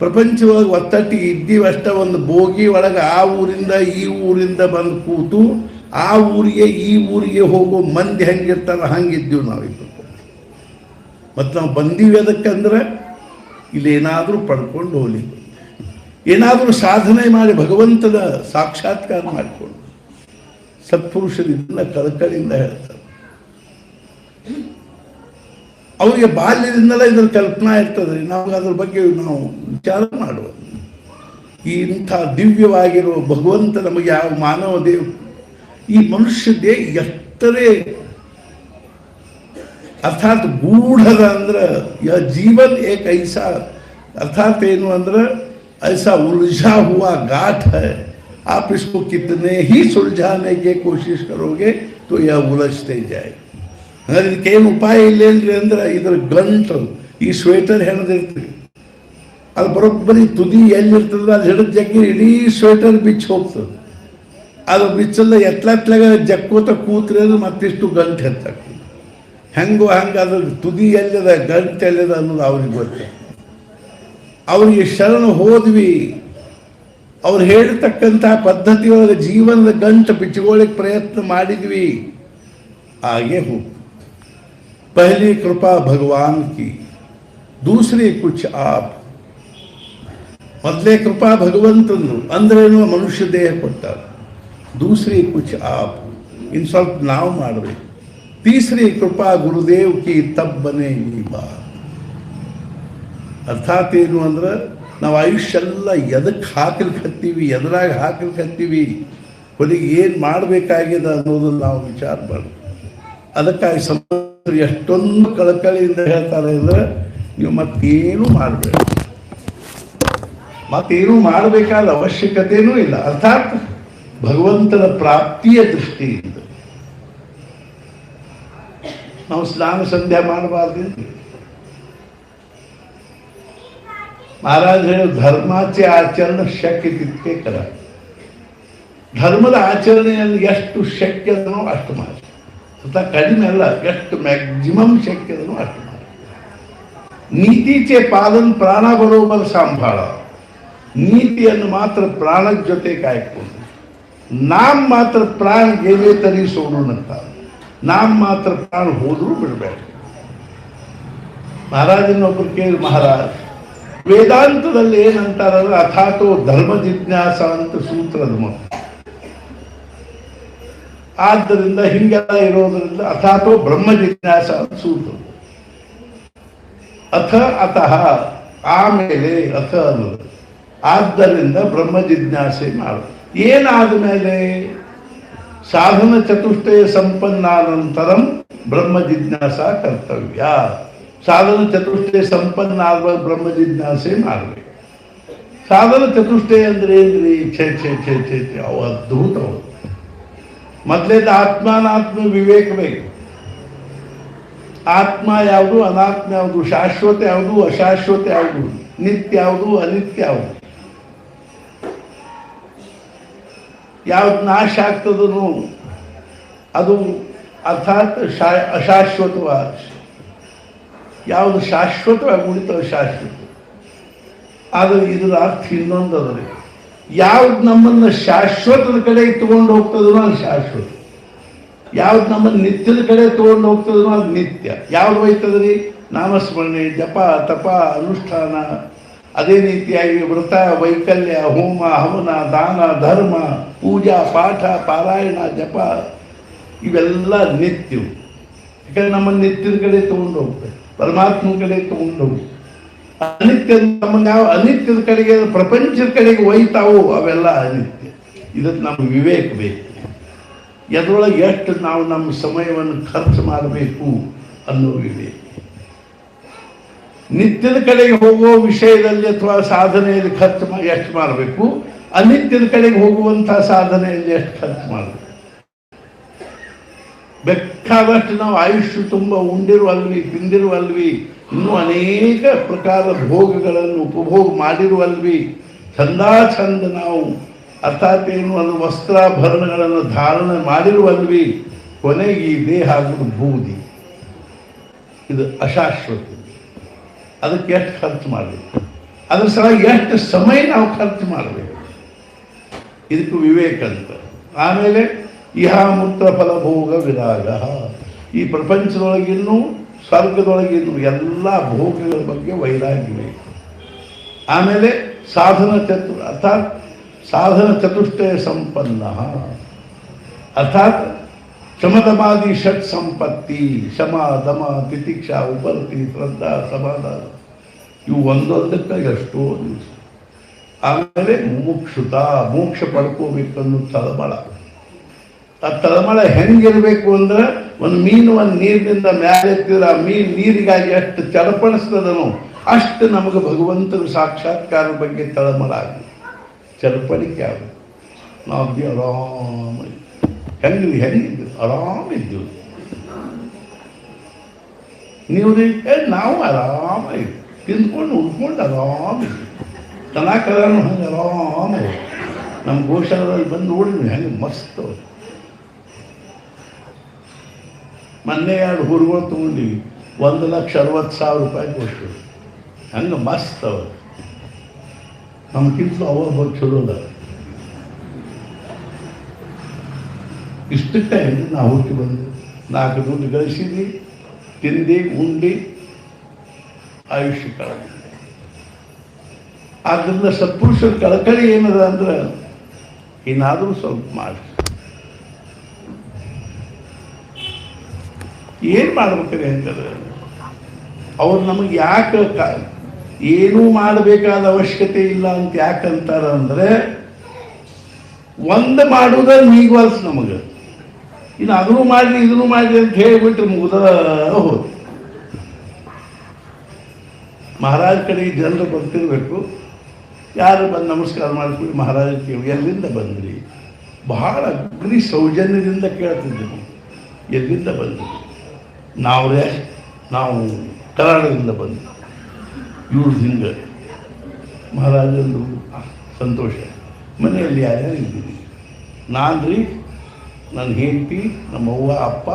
ಪ್ರಪಂಚದೊಳಗೆ ಒತ್ತಟ್ಟಿಗೆ ಇದ್ದೀವಿ ಅಷ್ಟ. ಒಂದು ಬೋಗಿ ಒಳಗೆ ಆ ಊರಿಂದ ಈ ಊರಿಂದ ಬಂದು ಕೂತು ಆ ಊರಿಗೆ ಈ ಊರಿಗೆ ಹೋಗೋ ಮಂದಿ ಹೆಂಗಿರ್ತಾರ ಹಂಗಿದ್ದೀವಿ ನಾವಿಬ್ಬರು. ಮತ್ತು ನಾವು ಬಂದೀವಿ ಅದಕ್ಕಂದ್ರೆ ಇಲ್ಲೇನಾದರೂ ಪಡ್ಕೊಂಡು ಹೋಗ್ಲಿ, ಏನಾದರೂ ಸಾಧನೆ ಮಾಡಿ ಭಗವಂತನ ಸಾಕ್ಷಾತ್ಕಾರ ಮಾಡಿಕೊಂಡು. ಸತ್ಪುರುಷರಿಂದ ಕಳಕಳಿಯಿಂದ ಹೇಳ್ತಾರೆ. ಅವರಿಗೆ ಬಾಲ್ಯದಿಂದಲೇ ಇದರ ಕಲ್ಪನಾ ಇರ್ತದೆ. ನಾವು ಅದ್ರ ಬಗ್ಗೆ ನಾವು ವಿಚಾರ ಮಾಡುವ. ಇಂಥ ದಿವ್ಯವಾಗಿರುವ ಭಗವಂತ ನಮಗೆ ಯಾವ ಮಾನವ ದೇವ ಈ ಮನುಷ್ಯ ದೇಹ ಎಷ್ಟರೇ अर्थात गूढ़ अंदर यह जीवन एक ऐसा अर्थात ಏನು ಅಂದ್ರೆ ऐसा उलझा हुआ गांठ है, आप इसको कितने ही सुलझाने की कोशिश करोगे तो यह उलझते जाए. ಅಂದ್ರೆ ಇದಕ್ಕೇನು ಉಪಾಯ ಇಲ್ಲೇನ್ರಿ ಅಂದ್ರೆ ಇದರ ಗಂಟು ಈ ಸ್ವೆಟರ್ ಹೆಣದಿರ್ತದೆ, ಅದು ಬರೋಬ್ಬರಿ ತುದಿ ಎಲ್ಲಿರ್ತದೆ ಅದು ಹಿಡಿದ ಜಗ್ಗಿ ಇಡೀ ಸ್ವೆಟರ್ ಬಿಚ್ಚಿ ಹೋಗ್ತದೆ. ಅದು ಬಿಚ್ಚಲ್ಲ ಎತ್ಲಾಗ ಜಕ್ಕೋತ ಕೂತ್ರೆ ಮತ್ತಿಷ್ಟು ಗಂಟು ಹೆಚ್ಚಾಗ್ತದೆ. ಹೆಂಗೋ ಹಂಗೆ ಅದ್ರ ತುದಿ ಎಲ್ಲಿದ ಗಂಟು ಎಲ್ಲಿದ ಅನ್ನೋದು ಅವ್ರಿಗೆ ಗೊತ್ತು. ಅವರಿಗೆ ಶರಣ ಹೋದ್ವಿ, ಅವ್ರು ಹೇಳಿರ್ತಕ್ಕಂಥ ಪದ್ಧತಿಯೊಳಗೆ ಜೀವನದ ಗಂಟು ಬಿಚ್ಚಿಕೊಳ್ಳಿಕ್ಕೆ ಪ್ರಯತ್ನ ಮಾಡಿದ್ವಿ, आगे हो. पहली कृपा भगवान की, दूसरी कुछ आप. ಮೊದಲೇ ಕೃಪಾ ಭಗವಂತಂದು ಅಂದ್ರೇನು ಮನುಷ್ಯ ದೇಹ ಕೊಟ್ಟಾರ, दूसरी कुछ आप ಇನ್ನು ಸ್ವಲ್ಪ ನಾವು ಮಾಡಬೇಕು. तीसरी कृपा गुरुदेव की तब बनेगी बात. ಅರ್ಥಾತ್ ಏನು ಅಂದ್ರೆ ನಾವು ಆಯುಷ್ಯ ಎಲ್ಲ ಎದಕ್ಕೆ ಹಾಕಲಿಕ್ಕತ್ತೀವಿ, ಎದುರಾಗ ಹಾಕಲಿಕ್ಕತ್ತೀವಿ, ಕೊನೆಗೆ ಏನು ಮಾಡಬೇಕಾಗಿದೆ ಅನ್ನೋದನ್ನು ನಾವು ವಿಚಾರ ಮಾಡಬೇಕು. ಅದಕ್ಕಾಗಿ ಸಮಸ್ಯೆ ಎಷ್ಟೊಂದು ಕಳಕಳಿಯಿಂದ ಹೇಳ್ತಾರೆ ಅಂದರೆ ನೀವು ಮತ್ತೇನು ಮಾಡಬೇಡ, ಮತ್ತೇನು ಮಾಡಬೇಕಾದ ಅವಶ್ಯಕತೆಯೂ ಇಲ್ಲ. ಅರ್ಥಾತ್ ಭಗವಂತನ ಪ್ರಾಪ್ತಿಯ ದೃಷ್ಟಿಯಿಂದ ನಾವು ಸ್ನಾನ ಸಂಧ್ಯಾ ಮಾಡಬಾರ್ದು. महाराज हे धर्माचे आचरण शक्य तितके करा. ಧರ್ಮದ ಆಚರಣೆಯಲ್ಲಿ ಎಷ್ಟು ಶಕ್ಯದನೋ ಅಷ್ಟು ಮಾಡಿ, ಅಂತ ಕಡಿಮೆ ಅಲ್ಲ, ಎಷ್ಟು ಮ್ಯಾಕ್ಸಿಮಮ್ ಶಕ್ಯದನೋ ಅಷ್ಟು ಮಾಡಿ. ನೀತಿಚೆ ಪಾಲನ್ ಪ್ರಾಣ ಬರೋಬರ್ ಸಂಭಾಳ. ನೀತಿಯನ್ನು ಮಾತ್ರ ಪ್ರಾಣದ ಜೊತೆ ಕಾಯ್ಕೊಂಡು, ನಾಮ್ ಮಾತ್ರ ಪ್ರಾಣ ಗೆಲೆ ತರಿ ಸೋಡೋಣಂತ, ನಾಮ್ ಮಾತ್ರ ಪ್ರಾಣ ಹೋದರೂ ಬಿಡಬೇಡ. ಮಹಾರಾಜನೊಬ್ಬರು ಕೇಳಿ, ಮಹಾರಾಜ್ ವೇದಾಂತದಲ್ಲಿ ಏನಂತಾರಲ್ಲ, ಅಥಾತೋ ಧರ್ಮ ಜಿಜ್ಞಾಸ ಅಂತ ಸೂತ್ರದ ಮಾತು. ಆದ್ದರಿಂದ ಹಿಂಗೆಲ್ಲ ಇರೋದ್ರಿಂದ ಅಥಾತೋ ಬ್ರಹ್ಮ ಜಿಜ್ಞಾಸ ಅಂತ ಸೂತ್ರ. ಅಥ ಅತಃ ಆಮೇಲೆ, ಅಥ ಅನ್ನೋದು ಆದ್ದರಿಂದ ಬ್ರಹ್ಮ ಜಿಜ್ಞಾಸೆ ಮಾಡು. ಏನಾದ ಮೇಲೆ? ಸಾಧನ ಚತುಷ್ಟಯ ಸಂಪನ್ನಾನಂತರಂ ಬ್ರಹ್ಮ ಜಿಜ್ಞಾಸ ಕರ್ತವ್ಯ. ಸಾಧನ ಚತುಷ್ಟಯ ಸಂಪನ್ನ ಆಗುವ ಬ್ರಹ್ಮ ಜಿಜ್ಞಾಸೆ ಮಾಡಬೇಕು. ಸಾಧನ ಚತುಷ್ಟಯ ಅಂದ್ರೆ ಏನ್ರಿ? ಛೇ ಛೇ ಛೇ ಛೇ ಛೇ, ಅವು ಅದ್ಭುತ. ಮೊದಲೇದ ಆತ್ಮಾನಾತ್ಮ ವಿವೇಕ ಬೇಕು. ಆತ್ಮ ಯಾವುದು, ಅನಾತ್ಮ ಯಾವುದು, ಶಾಶ್ವತ ಯಾವುದು, ಅಶಾಶ್ವತ ಯಾವುದು, ನಿತ್ಯ ಯಾವುದು, ಅನಿತ್ಯ ಯಾವುದು, ಯಾವ್ದು ನಾಶ ಆಗ್ತದನು ಅದು ಅರ್ಥಾತ್ ಅಶಾಶ್ವತವಾದ, ಯಾವುದು ಶಾಶ್ವತವಾಗಿ ಉಳಿತವೆ ಶಾಶ್ವತ. ಆದರೆ ಇದರ ಅರ್ಥ ಇನ್ನೊಂದು ಅದರಿ, ಯಾವ್ದು ನಮ್ಮನ್ನು ಶಾಶ್ವತದ ಕಡೆ ತಗೊಂಡು ಹೋಗ್ತದನೋ ಅದು ಶಾಶ್ವತ, ಯಾವ್ದು ನಮ್ಮನ್ನು ನಿತ್ಯದ ಕಡೆ ತಗೊಂಡು ಹೋಗ್ತದನೋ ಅದು ನಿತ್ಯ. ಯಾವ್ದು ಹೋಯ್ತದ್ರಿ? ನಾಮಸ್ಮರಣೆ, ಜಪ, ತಪ, ಅನುಷ್ಠಾನ. ಅದೇ ರೀತಿಯಾಗಿ ವ್ರತ, ವೈಕಲ್ಯ, ಹೋಮ, ಹವನ, ದಾನ, ಧರ್ಮ, ಪೂಜಾ, ಪಾಠ, ಪಾರಾಯಣ, ಜಪ ಇವೆಲ್ಲ ನಿತ್ಯವು. ಯಾಕಂದ್ರೆ ನಮ್ಮನ್ನು ನಿತ್ಯದ ಕಡೆ ತಗೊಂಡು ಹೋಗ್ತದೆ, ಪರಮಾತ್ಮನ ಕಡೆ ತಗೊಂಡು ಹೋಗ್ತದೆ. ಅನಿತ್ಯ ನಮ್ಮನ್ನು ಯಾವ ಅನಿತ್ಯದ ಕಡೆಗೆ, ಪ್ರಪಂಚದ ಕಡೆಗೆ ಒಯ್ತಾವು ಅವೆಲ್ಲ ಅನಿತ್ಯ. ಇದಕ್ಕೆ ನಮ್ಗೆ ವಿವೇಕ ಬೇಕು. ಎದ್ರೊಳಗೆ ಎಷ್ಟು ನಾವು ನಮ್ಮ ಸಮಯವನ್ನು ಖರ್ಚು ಮಾಡಬೇಕು ಅನ್ನೋ ವಿವೇಕ. ನಿತ್ಯದ ಕಡೆಗೆ ಹೋಗುವ ವಿಷಯದಲ್ಲಿ ಅಥವಾ ಸಾಧನೆಯಲ್ಲಿ ಖರ್ಚು ಎಷ್ಟು ಮಾಡಬೇಕು, ಅನಿತ್ಯದ ಕಡೆಗೆ ಹೋಗುವಂತಹ ಸಾಧನೆಯಲ್ಲಿ ಎಷ್ಟು ಖರ್ಚು ಮಾಡಬೇಕು. ಬೇಕಾದಷ್ಟು ನಾವು ಆಯುಷ್ಯ ತುಂಬ ಉಂಡಿರುವಲ್ವಿ, ತಿಂದಿರುವಲ್ವಿ, ಇನ್ನೂ ಅನೇಕ ಪ್ರಕಾರದ ಭೋಗಗಳನ್ನು ಉಪಭೋಗ ಮಾಡಿರುವಲ್ವಿ, ಚಂದ ನಾವು ಅರ್ಥಾತ್ ಏನು ಅದು ವಸ್ತ್ರಾಭರಣಗಳನ್ನು ಧಾರಣೆ ಮಾಡಿರುವಲ್ವಿ. ಕೊನೆಗೆ ಈ ದೇಹ ಆಗುವುದು ಬೂದಿ, ಇದು ಅಶಾಶ್ವತ. ಅದಕ್ಕೆ ಎಷ್ಟು ಖರ್ಚು ಮಾಡಬೇಕು, ಅದ್ರ ಸಲುವಾಗಿ ಎಷ್ಟು ಸಮಯ ನಾವು ಖರ್ಚು ಮಾಡಬೇಕು, ಇದಕ್ಕೆ ವಿವೇಕ ಅಂತ. ಆಮೇಲೆ ಇಹ ಮೂತ್ರ ಫಲಭೋಗ ವಿರಾಗ, ಈ ಪ್ರಪಂಚದೊಳಗಿನ್ನೂ ಸ್ವರ್ಗದೊಳಗಿನ್ನೂ ಎಲ್ಲ ಭೋಗಗಳ ಬಗ್ಗೆ ವೈರಾಗ್ಯ ಬೇಕು. ಆಮೇಲೆ ಅರ್ಥಾತ್ ಸಾಧನ ಚತುಷ್ಟಯ ಸಂಪನ್ನ, ಅರ್ಥಾತ್ ಶಮದಮಾದಿ ಷಟ್ ಸಂಪತ್ತಿ, ಶಮ, ದಮ, ತಿತಿಕ್ಷಾ, ಉಪರತಿ, ಶ್ರದ್ಧಾ, ಸಮಾಧಾನ, ಇವು ಒಂದೊಂದಕ್ಕೆ ಎಷ್ಟೋ ದಿವಸ. ಆಮೇಲೆ ಮುಮುಕ್ಷುತ, ಮೋಕ್ಷ ಪಡ್ಕೋಬೇಕನ್ನೋ ತಳಮಳ. ಆ ತಳಮಳ ಹೆಂಗಿರ್ಬೇಕು ಅಂದ್ರೆ, ಒಂದು ಮೀನು ಒಂದು ನೀರಿನಿಂದ ಮೇಲೆ ಎತ್ತಿದ್ರೆ ಆ ಮೀನು ನೀರಿಗಾಗಿ ಎಷ್ಟು ಚಡಪಡಿಸ್ತದನೋ ಅಷ್ಟು ನಮಗೆ ಭಗವಂತನ ಸಾಕ್ಷಾತ್ಕಾರ ಬಗ್ಗೆ ತಳಮಳ ಆಗಿ ಚಡಪಡಿಕೆ ಆಗ ನಾವು ಆರಾಮ ಹೆಂಗಿದ್ದು ಆರಾಮಿದ್ದೀವಿ. ನೀವು ನಾವು ಆರಾಮ ತಿಂದ್ಕೊಂಡು ಉಳ್ಕೊಂಡು ಆರಾಮಿದ್ವಿ. ಕಲಾಕರನು ಹಂಗೆ ಆರಾಮ. ನಮ್ಮ ಗೋಶಾಲೆಯಲ್ಲಿ ಬಂದು ನೋಡಿದ್ವಿ ಹೆಂಗೆ ಮಸ್ತ್. ಮೊನ್ನೆ 2 ಹುರುಗಳು ತೊಗೊಂಡಿವಿ, 1,60,000 ಕೊಟ್ಟು. ಹಂಗೆ ಮಸ್ತ್ ಅವ. ನಮ್ಗಿಂತಲೂ ಅವ ಚಲೋ ಅದ. ಇಷ್ಟಕ್ಕೆ ನಾವು ಹುಟ್ಟಿ ಬಂದು 4 ದುಡ್ಡು ಗಳಿಸಿದ್ವಿ, ತಿಂದು ಉಂಡು ಆಯುಷ್ಯ ಕಳೆದ. ಆದ್ದರಿಂದ ಸತ್ಪುರುಷರ ಕಳಕಳಿ ಏನದ ಅಂದ್ರೆ, ಏನಾದರೂ ಸ್ವಲ್ಪ ಮಾಡಿ. ಏನು ಮಾಡ್ಬೇಕ್ರಿ ಅಂತಂದ್ರೆ, ಅವ್ರು ನಮಗೆ ಯಾಕೆ ಏನೂ ಮಾಡಬೇಕಾದ ಅವಶ್ಯಕತೆ ಇಲ್ಲ ಅಂತ ಯಾಕಂತಾರ ಅಂದರೆ, ಒಂದು ಮಾಡುವುದಲ್ಲಿ ನೀಗವಲ್ಸ್ ನಮಗೆ. ಇನ್ನು ಅದನ್ನು ಮಾಡಲಿ ಇದನ್ನು ಮಾಡಲಿ ಅಂತ ಹೇಳಿಬಿಟ್ರೆ ಮುಗಿದ ಹೋದು. ಮಹಾರಾಜ ಕಡೆಗೆ ಜನರು ಬರ್ತಿರ್ಬೇಕು, ಯಾರು ಬಂದು ನಮಸ್ಕಾರ ಮಾಡಿಸ್ಬಿಟ್ಟು ಮಹಾರಾಜ ಕೇಳಿ ಎಲ್ಲಿಂದ ಬಂದ್ರಿ, ಬಹಳ ಅಗ್ರಿ ಸೌಜನ್ಯದಿಂದ ಕೇಳ್ತಿದ್ದೆವು. ಎಲ್ಲಿಂದ ಬಂದ್ರಿ? ನಾವು ಕರ್ನಾಟಕದಿಂದ ಬಂದ್ವಿ. ಇವ್ರು ಹಿಂಗೆ ಮಹಾರಾಜಂದು ಸಂತೋಷ. ಮನೆಯಲ್ಲಿ ಯಾರ್ಯಾರು ಇದ್ದೀರಿ? ನಾನು ರೀ, ನನ್ನ ಹೆಂಡತಿ, ನಮ್ಮವ್ವ, ಅಪ್ಪ,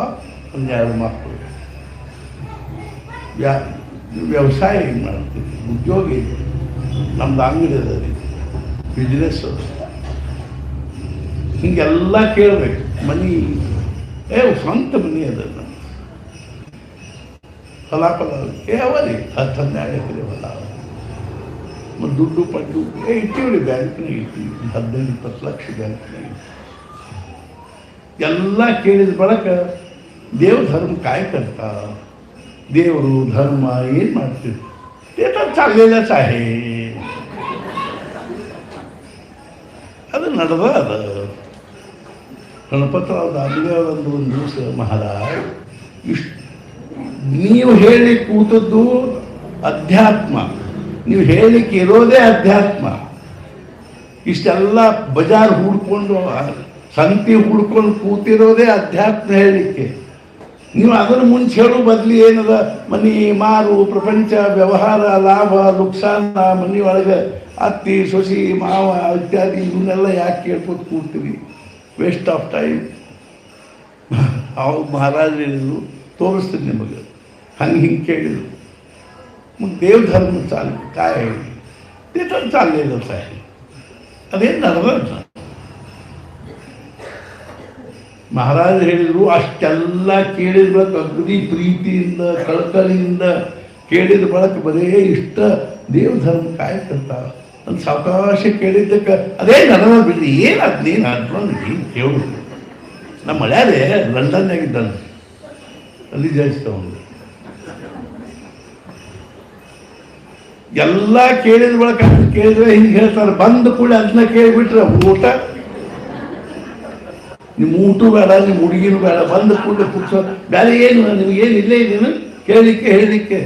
ಒಂದು 2 ಮಕ್ಕಳು. ವ್ಯವಸಾಯ ಏನು ಮಾಡ್ತೀವಿ, ಉದ್ಯೋಗ ಇದೆ, ನಮ್ದು ಅಂಗಡಿ ಅದ ರೀ, ಬಿಸ್ನೆಸ್. ಹಿಂಗೆಲ್ಲ ಕೇಳಬೇಕು. ಮನೆ ಸ್ವಂತ ಮನೆ ಅದ, ಹೊಲ ಅವರಿ 10-12 ಎಕರೆ ಹೊಲ. ಮತ್ತು ದುಡ್ಡು ಪಟ್ಟು ಇಟ್ಟಿವ್ರಿ ಬ್ಯಾಂಕ್ನಾಗ ಇಟ್ಟಿವಿ 15-20 ಲಕ್ಷ ಬ್ಯಾಂಕ್ನಾಗ ಎಲ್ಲ ಕೇಳಿದ ಬಳಿಕ ದೇವ್ धर्म काय करता देವರು धर्म ಏನು ಮಾಡ್ತೀವಿ ते तर चाललेलंच आहे ಅದು ನಡೆದ ಅದು ಗಣಪತರಾವ್ ದಾದಿದೇವರಂದು ಒಂದು ದಿವಸ ಮಹಾರಾಜ್ ನೀವು ಹೇಳಿ ಕೂತದ್ದು ಅಧ್ಯಾತ್ಮ, ನೀವು ಹೇಳಿಕ್ಕೆ ಇರೋದೇ ಅಧ್ಯಾತ್ಮ. ಇಷ್ಟೆಲ್ಲ ಬಜಾರ್ ಹುಡ್ಕೊಂಡು ಸಂತಿ ಹುಡ್ಕೊಂಡು ಕೂತಿರೋದೇ ಅಧ್ಯಾತ್ಮ ಹೇಳಲಿಕ್ಕೆ. ನೀವು ಅದರ ಮುಂಚೆ ಹೇಳೋ ಬದಲಿ ಏನದ ಮನಿ ಮಾರು ಪ್ರಪಂಚ ವ್ಯವಹಾರ ಲಾಭ ನುಕ್ಸಾನ ಮನಿ ಒಳಗೆ ಅತ್ತಿ ಸೊಸಿ ಮಾವ ಇತ್ಯಾದಿ ಇವನ್ನೆಲ್ಲ ಯಾಕೆ ಕೇಳ್ಕೊತ ಕೂಡ್ತೀವಿ? Waste of time. ಅವಾಗ ಮಹಾರಾಜ ಹೇಳಿದ್ರು, ತೋರಿಸ್ತೀನಿ ನಿಮಗೆ, ಹಿಂಗೆ ಕೇಳಿದ್ರು. मग देव धर्म चाल काय ते तर चाललेलंच आहे. ಅದೇನು ನಡೆದ ಮಹಾರಾಜ ಹೇಳಿದ್ರು. ಅಷ್ಟೆಲ್ಲ ಕೇಳಿದ ಬಳಕ ಅಗದಿ ಪ್ರೀತಿಯಿಂದ ಕಳಕಳಿಯಿಂದ ಕೇಳಿದ ಬಳಕ ಬರೇ ಇಷ್ಟ ದೇವ ಧರ್ಮ काय करता ಅಂತ ಸಾವಕಾಶ ಕೇಳಿದ್ದಕ್ಕೆ ಅದೇ ನಡೆದ ಬಿಡ್ರಿ. ಏನು ಅದನ್ನೇನು ಅದ್ಕೊಂಡು ಏನು ಕೇಳು. ನಮ್ಮ ಮಳ್ಯಾರೇ ಲಂಡನ್ನಾಗಿದ್ದಾನೆ, ಅಲ್ಲಿ ಜಾಯಿಸ್ತವನು. ಎಲ್ಲ ಕೇಳಿದ ಬಳಕ ಕೇಳಿದ್ರೆ ಹಿಂಗೆ ಹೇಳ್ತಾರೆ, ಬಂದ ಕೂಡ ಅದನ್ನ ಕೇಳಿಬಿಟ್ರೆ ಊಟ ನಿಮ್ಮ ಊಟ ಬೇಡ, ನಿಮ್ಮ ಹುಡುಗಿನೂ ಬೇಡ, ಬಂದ ಕೂಡ ಪುಟ್ಸ ಬೇರೆ ಏನು ನಿಮಗೇನು ಇಲ್ಲೇ ಇದ್ದೀನು ಕೇಳಲಿಕ್ಕೆ ಹೇಳಲಿಕ್ಕೆ.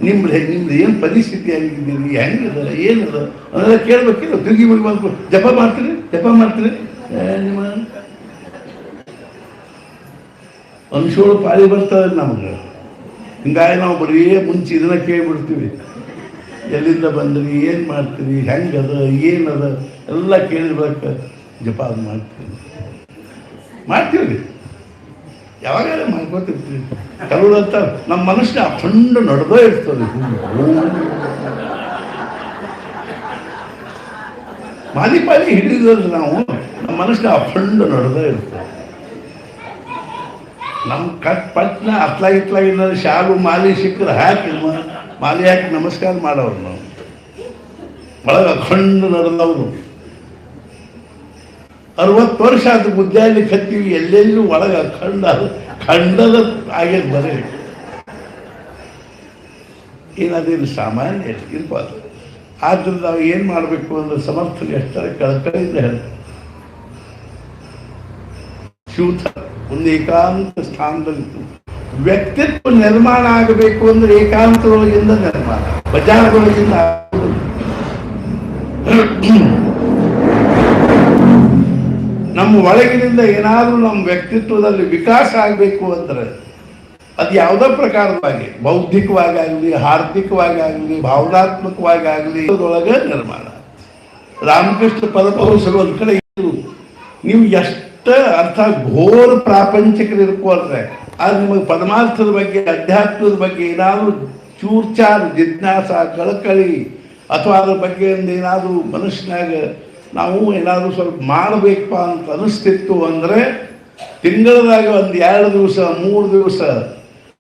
ನಿಮ್ದು ಏನು ಪರಿಸ್ಥಿತಿ ಆಗಿದ್ದೀರಿ, ಹೆಂಗಿದ ಏನದ ಅದೆಲ್ಲ ಕೇಳಬೇಕಿಲ್ಲ. ತಿರುಗಿ ಮುಗಿ ಬಂದು ಜಪ ಮಾಡ್ತೀರಿ ನಿಮ್ಮ ಅಂಶೋಳು ಪಾಳಿ ಬರ್ತದೆ ನಮ್ಗೆ. ಹಿಂಗಾಗಿ ನಾವು ಬರೀ ಮುಂಚೆ ಇದನ್ನ ಕೇಳಿಬಿಡ್ತೀವಿ. ಎಲ್ಲಿಂದ ಬಂದ್ರಿ, ಏನು ಮಾಡ್ತೀರಿ, ಹೆಂಗದ ಏನದ ಎಲ್ಲ ಕೇಳಿರ್ಬೇಕು. ಜಪ ಅದು ಮಾಡ್ತೀವಿ ಯಾವಾಗಾರ ಮಾಡ್ಕೋತಿರ್ತೀವಿ. ಕೆಲವ್ರಂತ ನಮ್ಮ ಮನುಷ್ಯ ಅಖಂಡ ನಡೆದೇ ಇರ್ತದೆ. ಮಾಲಿಪಾಲಿ ಹಿಡಿದ್ರೆ ನಾವು ನಮ್ಮ ಮನುಷ್ಯ ಅಖಂಡ ನಡೆದೇ ಇರ್ತದೆ. ನಮ್ಮ ಪಟ್ನ ಅತ್ಲಾಗಿತ್ಲಾಗಿದ್ದ ಶಾಲು ಮಾಲಿ ಸಿಕ್ಕರೆ ಹಾಕಿ ಮಾಲಿ ಹಾಕಿ ನಮಸ್ಕಾರ ಮಾಡೋರು ನಾವು. ಒಳಗೆ ಅಖಂಡ ನಡೆದವರು. 60 ವರ್ಷ ಅದು ಮುದ್ದಾಡ್ಲಿಕ್ಕೆ ಹತ್ತೀವಿ, ಎಲ್ಲೆಲ್ಲೂ ಒಳಗೆ ಖಂಡದ ಆಗ್ಯದ ಬರೀ. ಏನಾದ್ರು ಸಾಮಾನ್ಯ ಇರ್ಬಾರ್ದು. ಆದ್ರಿಂದ ನಾವು ಏನು ಮಾಡಬೇಕು ಅಂದ್ರೆ ಸಮರ್ಥನೆ ಎಷ್ಟರ ಕಳಕಳಿಯಿಂದ ಹೇಳ್ತಾರೆ. ಶಿವತ ಒಂದು ಏಕಾಂತ ಸ್ಥಾನದಲ್ಲಿ ವ್ಯಕ್ತಿತ್ವ ನಿರ್ಮಾಣ ಆಗಬೇಕು ಅಂದ್ರೆ ಏಕಾಂತದೊಳಗಿಂದ ನಿರ್ಮಾಣ, ಬಜಾರ್ಗಳೊಳಗಿಂದ. ನಮ್ಮ ಒಳಗಿನಿಂದ ಏನಾದರೂ ನಮ್ಮ ವ್ಯಕ್ತಿತ್ವದಲ್ಲಿ ವಿಕಾಸ ಆಗಬೇಕು ಅಂದರೆ ಅದು ಯಾವುದೋ ಪ್ರಕಾರವಾಗಿ, ಬೌದ್ಧಿಕವಾಗಿ ಆಗಲಿ, ಆರ್ಥಿಕವಾಗಿ ಆಗಲಿ, ಭಾವನಾತ್ಮಕವಾಗಿ ಆಗಲಿ, ಅದರೊಳಗೆ ನಿರ್ಮಾಣ. ರಾಮಕೃಷ್ಣ ಪರಮಹಂಸರು ಒಂದು ಕಡೆ ಇದ್ರು. ನೀವು ಎಷ್ಟು ಅರ್ಥ ಘೋರ ಪ್ರಾಪಂಚಿಕರು ಇರ್ಕೊಳ್ರೆ, ಆದ್ರೆ ನಿಮಗೆ ಪರಮಾರ್ಥದ ಬಗ್ಗೆ ಅಧ್ಯಾತ್ಮದ ಬಗ್ಗೆ ಏನಾದರೂ ಚೂರ್ಚಾರು ಜಿಜ್ಞಾಸ ಕಳಕಳಿ ಅಥವಾ ಅದ್ರ ಬಗ್ಗೆ ಏನಾದರೂ ಮನುಷ್ಯನಾಗ ನಾವು ಏನಾದರೂ ಸ್ವಲ್ಪ ಮಾಡಬೇಕಪ್ಪ ಅಂತ ಅನಿಸ್ತಿತ್ತು ಅಂದರೆ ತಿಂಗಳದಾಗ ಒಂದು 2 ದಿವಸ 3 ದಿವಸ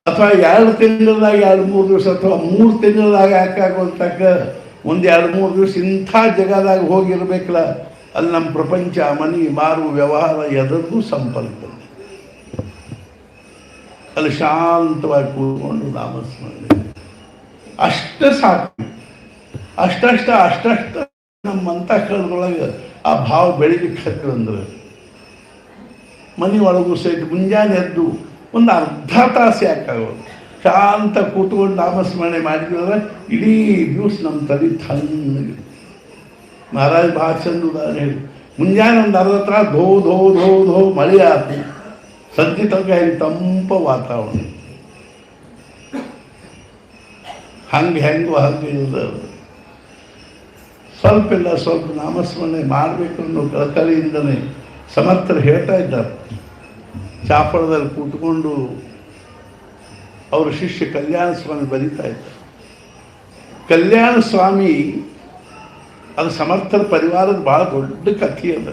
ಅಥವಾ 2 ತಿಂಗಳದಾಗ 2-3 ದಿವಸ ಅಥವಾ 3 ತಿಂಗಳದಾಗ ಯಾಕಾಗುವಂತಕ್ಕ ಒಂದು 2-3 ದಿವಸ ಇಂಥ ಜಗದಾಗ ಹೋಗಿರ್ಬೇಕಲ್ಲ. ಅಲ್ಲಿ ನಮ್ಮ ಪ್ರಪಂಚ ಮನಿ ಮಾರು ವ್ಯವಹಾರ ಎದರದ್ದು ಸಂಪರ್ಕ, ಅಲ್ಲಿ ಶಾಂತವಾಗಿ ಕೂತ್ಕೊಂಡು ನಾಮಸ್ಮರಣೆ ಅಷ್ಟೇ ಸಾಕು. ಅಷ್ಟಷ್ಟ ನಮ್ಮ ಅಂತಃಕರಣದೊಳಗೆ ಆ ಭಾವ ಬೆಳಿಲಿಕ್ಕೆ ಅಂದ್ರೆ ಮನೆ ಒಳಗೂ ಸಹಿತ ಮುಂಜಾನೆ ಎದ್ದು ಒಂದು ಅರ್ಧ ತಾಸು ಯಾಕಾಗೋದು ಶಾಂತ ಕೂತ್ಕೊಂಡು ನಾಮಸ್ಮರಣೆ ಮಾಡಿದ್ರೆ ಇಡೀ ದಿವಸ ನಮ್ಮ ತಲೆ ತಣ್ಣಗೆ. ಮಹಾರಾಜ್ ಭಾಳ ಚಂದ ಉದಾಹರಣೆ ಹೇಳಿ, ಮುಂಜಾನೆ ಒಂದು ಅರ್ಧ ತಾಸು ಧೋ ಧೋ ಧೋ ಧೋ ಮಳೆ ಆಯ್ತು, ಸಂಜೆ ತನಕ ಹೆಂಗೆ ತಂಪ ವಾತಾವರಣ, ಹಂಗೆ ಇರೋದು. ಸ್ವಲ್ಪ ನಾಮಸ್ಮರಣೆ ಮಾಡಬೇಕು ಅನ್ನೋ ಕಳಕಳಿಯಿಂದಲೇ ಸಮರ್ಥರು ಹೇಳ್ತಾ ಇದ್ದಾರೆ. ಚಾಪಳದಲ್ಲಿ ಕೂತ್ಕೊಂಡು ಅವರ ಶಿಷ್ಯ ಕಲ್ಯಾಣ ಸ್ವಾಮಿ ಬರೀತಾ ಇದ್ದಾರೆ. ಕಲ್ಯಾಣ ಸ್ವಾಮಿ ಅದು ಸಮರ್ಥರ ಪರಿವಾರದ ಭಾಳ ದೊಡ್ಡ ಕಥೆ ಅದ.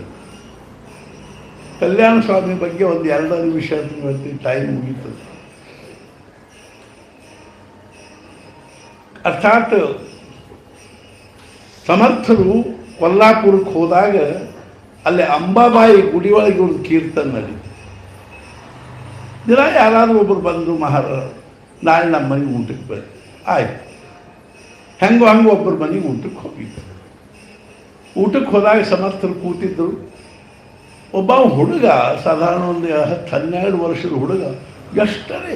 ಕಲ್ಯಾಣ ಸ್ವಾಮಿ ಬಗ್ಗೆ ಒಂದು 2 ನಿಮಿಷ ಟೈಮ್ ಮುಗೀತದೆ. ಅರ್ಥಾತ್ ಸಮರ್ಥರು ಕೊಲ್ಲಾಪುರಕ್ಕೆ ಹೋದಾಗ ಅಲ್ಲಿ ಅಂಬಾಬಾಯಿ ಗುಡಿಯೊಳಗೆ ಒಂದು ಕೀರ್ತನೆ ನಡೀತು. ದಿನ ಯಾರಾದರೂ ಒಬ್ಬರು ಬಂದರು, ನಾಳೆ ನಮ್ಮ ಮನೆಗೆ ಊಟಕ್ಕೆ ಬರ್ರಿ, ಆಯ್ತು. ಹೆಂಗೋ ಒಬ್ಬರು ಮನೆಗೆ ಊಟಕ್ಕೆ ಹೋಗಿದ್ದರು. ಊಟಕ್ಕೆ ಹೋದಾಗ ಸಮರ್ಥರು ಕೂತಿದ್ದರು. ಒಬ್ಬ ಹುಡುಗ, ಸಾಧಾರಣ ಒಂದು 10-12 ವರ್ಷದ ಹುಡುಗ, ಎಷ್ಟರೇ